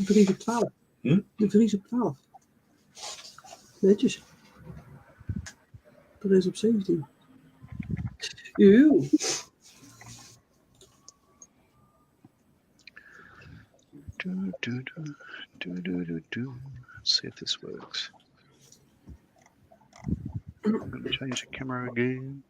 3 op 12. De 3 op 12. Netjes. Er is op 17. Eeuw. Let's see if this works. I'm going to change the camera again.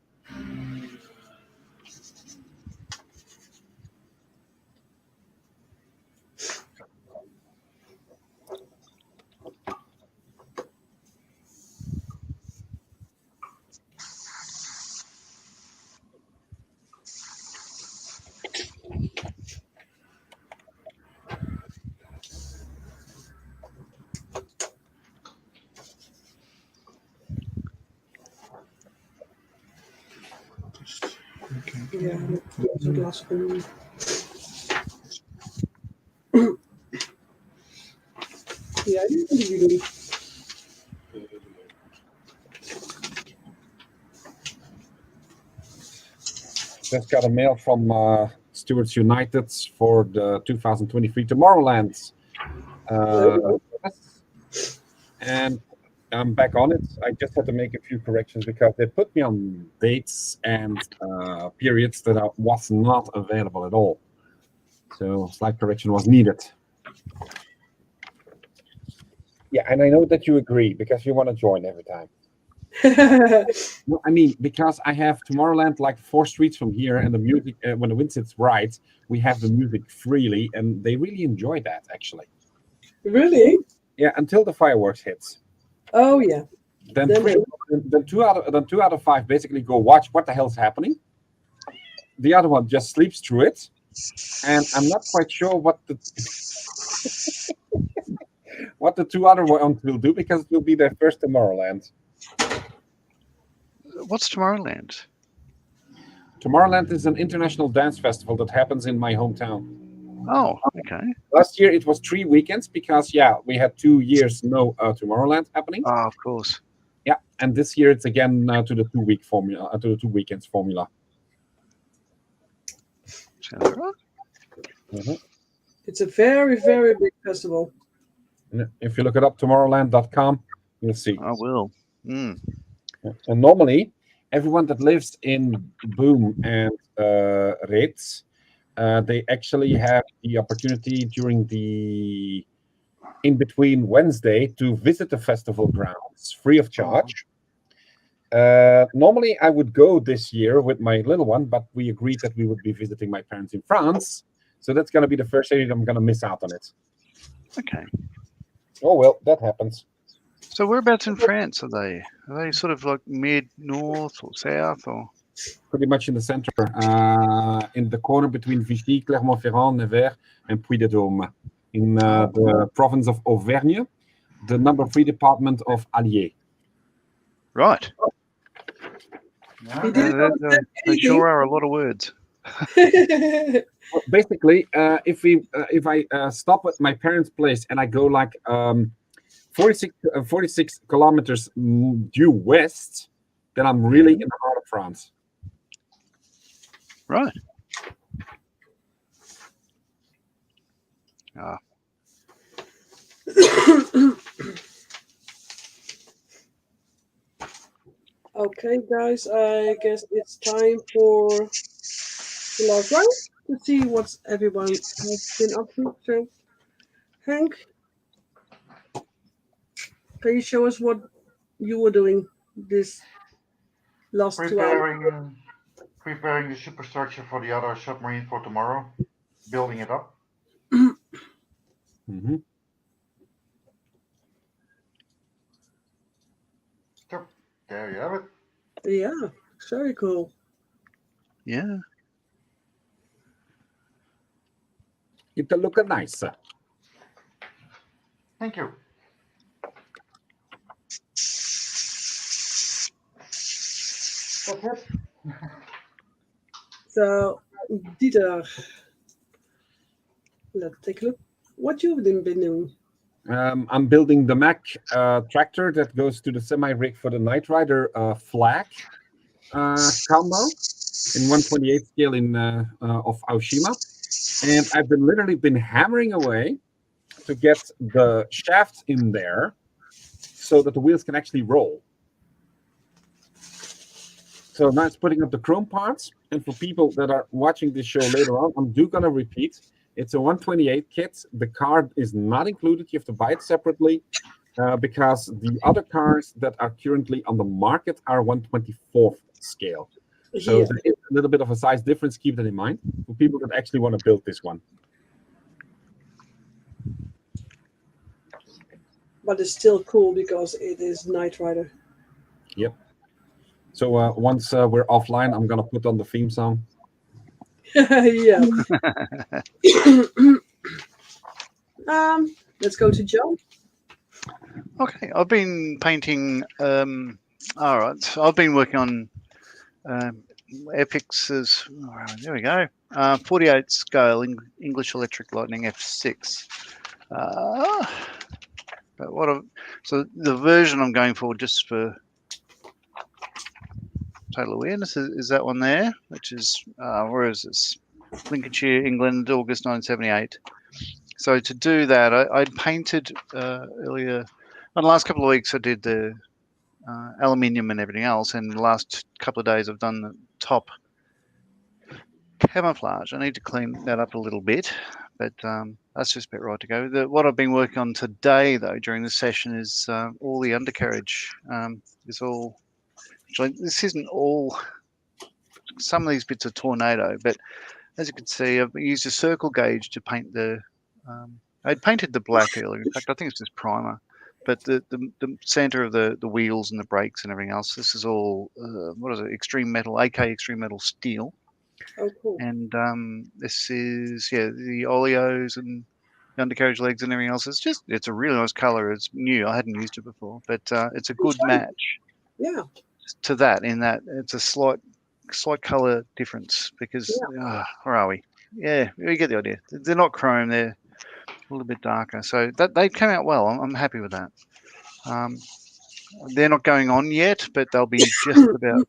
Ja, dat is ook lastig. Ja, die doen jullie. just got a mail from Stewards United for the 2023 Tomorrowland. And I'm back on it. I just had to make a few corrections because they put me on dates and periods that I was not available at all. So slight correction was needed. Yeah, and I know that you agree because you want to join every time. No, I mean, because I have Tomorrowland like 4 streets from here, and the music, when the wind sits right, we have the music freely, and they really enjoy that, actually. Really? Yeah, until the fireworks hits. Oh yeah. Then Then two out of 5 basically go watch what the hell's happening. The other one just sleeps through it, and I'm not quite sure what the what the 2 other ones will do because it will be their first Tomorrowland. What's Tomorrowland? Tomorrowland is an international dance festival that happens in my hometown. Oh, okay. Last year it was 3 weekends because we had 2 years no Tomorrowland happening. Oh, of course. Yeah, and this year it's again to the 2-week formula, to the 2 weekends formula. Sounds right. Mm-hmm. it's a very, very big festival. If you look it up, tomorrowland.com, you'll see. I will. Mm. And normally, everyone that lives in Boom and Reeds, they actually have the opportunity during the in-between Wednesday to visit the festival grounds free of charge. Normally, I would go this year with my little one, but we agreed that we would be visiting my parents in France. So that's going to be the first year I'm going to miss out on it. Okay. Oh, well, that happens. So whereabouts in France are they? Are they sort of like mid-north or south or? Pretty much in the center, in the corner between Vichy, Clermont-Ferrand, Nevers, and Puy-de-Dôme, in the province of Auvergne, the number 3 department of Allier. Right. Yeah, We didn't They anything. sure are a lot of words. Well, basically, if I stop at my parents' place and I go like 46 kilometers due west, then I'm really in the heart of France. Right. Ah. Okay, guys, I guess it's time for the last round to see what everyone has been up to. So, Hank, can you show us what you were doing this last 2 hours? Preparing the superstructure for the other submarine for tomorrow, building it up. Mm-hmm. So, there you have it. Yeah, very cool. Yeah. It look nice. Thank you. That's it. So, Dieter, let's take a look. What you've been doing? I'm building the Mack tractor that goes to the semi-rig for the Knight Rider flag combo in 1/28 scale of Aoshima. And I've literally been hammering away to get the shafts in there so that the wheels can actually roll. So now it's putting up the chrome parts. And for people that are watching this show later on, I'm going to repeat. It's a 1/28 kit. The card is not included. You have to buy it separately because the other cars that are currently on the market are 1/24 scale. So Yeah. there is a little bit of a size difference. Keep that in mind for people that actually want to build this one. But it's still cool because it is Knight Rider. Yep. So once we're offline, I'm going to put on the theme song. Yeah. Let's go to Joe. Okay. I've been painting. All right. So I've been working on Epix's. Oh, there we go. 48 scale English Electric Lightning F6. But so the version I'm going for, just for total awareness is that one there, which is where is this? Lincolnshire, England, August 1978. So to do that, I'd painted earlier. On the last couple of weeks, I did the aluminium and everything else, and the last couple of days I've done the top camouflage. I need to clean that up a little bit, but that's just about right to go. What I've been working on today, though, during the session is all the undercarriage. Is all. Actually, this isn't all. Some of these bits are tornado, but as you can see, I've used a circle gauge to paint the. I'd painted the black earlier. In fact, I think it's just primer. But the center of the wheels and the brakes and everything else, this is all what is it? Extreme metal, AK Extreme Metal steel. Oh, cool. And this is the oleos and the undercarriage legs and everything else. It's a really nice color. It's new. I hadn't used it before, but it's a good match. Yeah. To that, in that it's a slight color difference because where are we? Yeah, we get the idea. They're not chrome. They're a little bit darker. So that they came out well. I'm happy with that. They're not going on yet, but they'll be just about.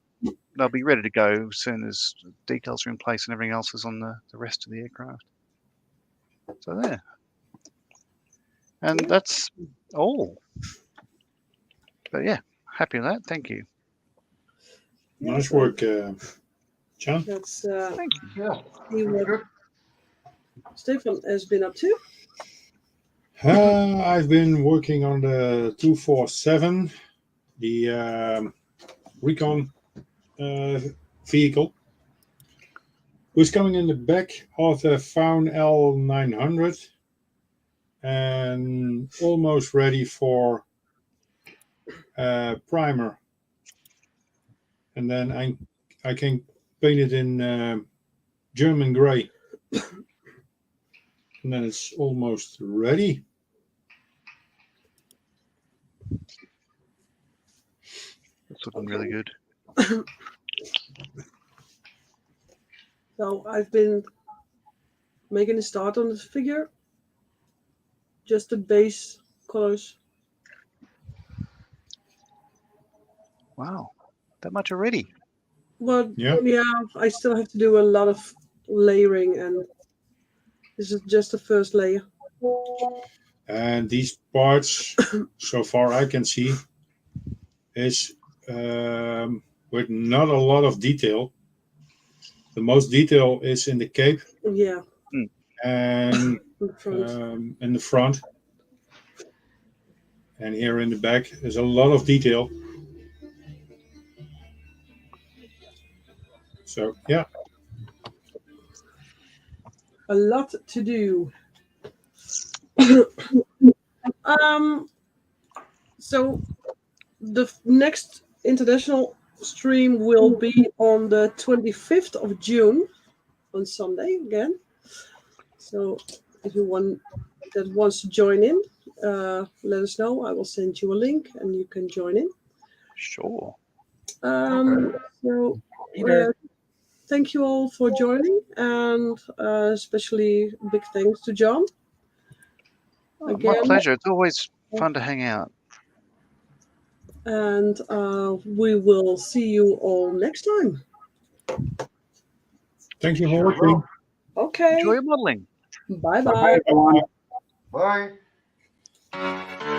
They'll be ready to go as soon as decals are in place and everything else is on the rest of the aircraft. So there. And that's all. But yeah, happy with that. Thank you. Nice work, John. That's Thank you. Yeah. see what Good. Stefan has been up to. I've been working on the 247, the recon vehicle, who's coming in the back of the Faun L900 and almost ready for primer. And then I can paint it in German gray. And then it's almost ready. That's looking really good. So I've been making a start on this figure. Just the base colors. Wow, that much already. But Yeah. I still have to do a lot of layering, and this is just the first layer. And these parts, so far I can see, is with not a lot of detail. The most detail is in the cape Yeah, and in front. in the front. And here in the back, there's a lot of detail. So, yeah. A lot to do. So the next international stream will be on the 25th of June, on Sunday again. So if you wants to join in, let us know. I will send you a link and you can join in. Sure. So thank you all for joining, and especially big thanks to John. My Again. pleasure. It's always fun to hang out. And we will see you all next time. Thank you for watching. Okay. Enjoy your modeling. Bye-bye. Bye, everyone. Bye.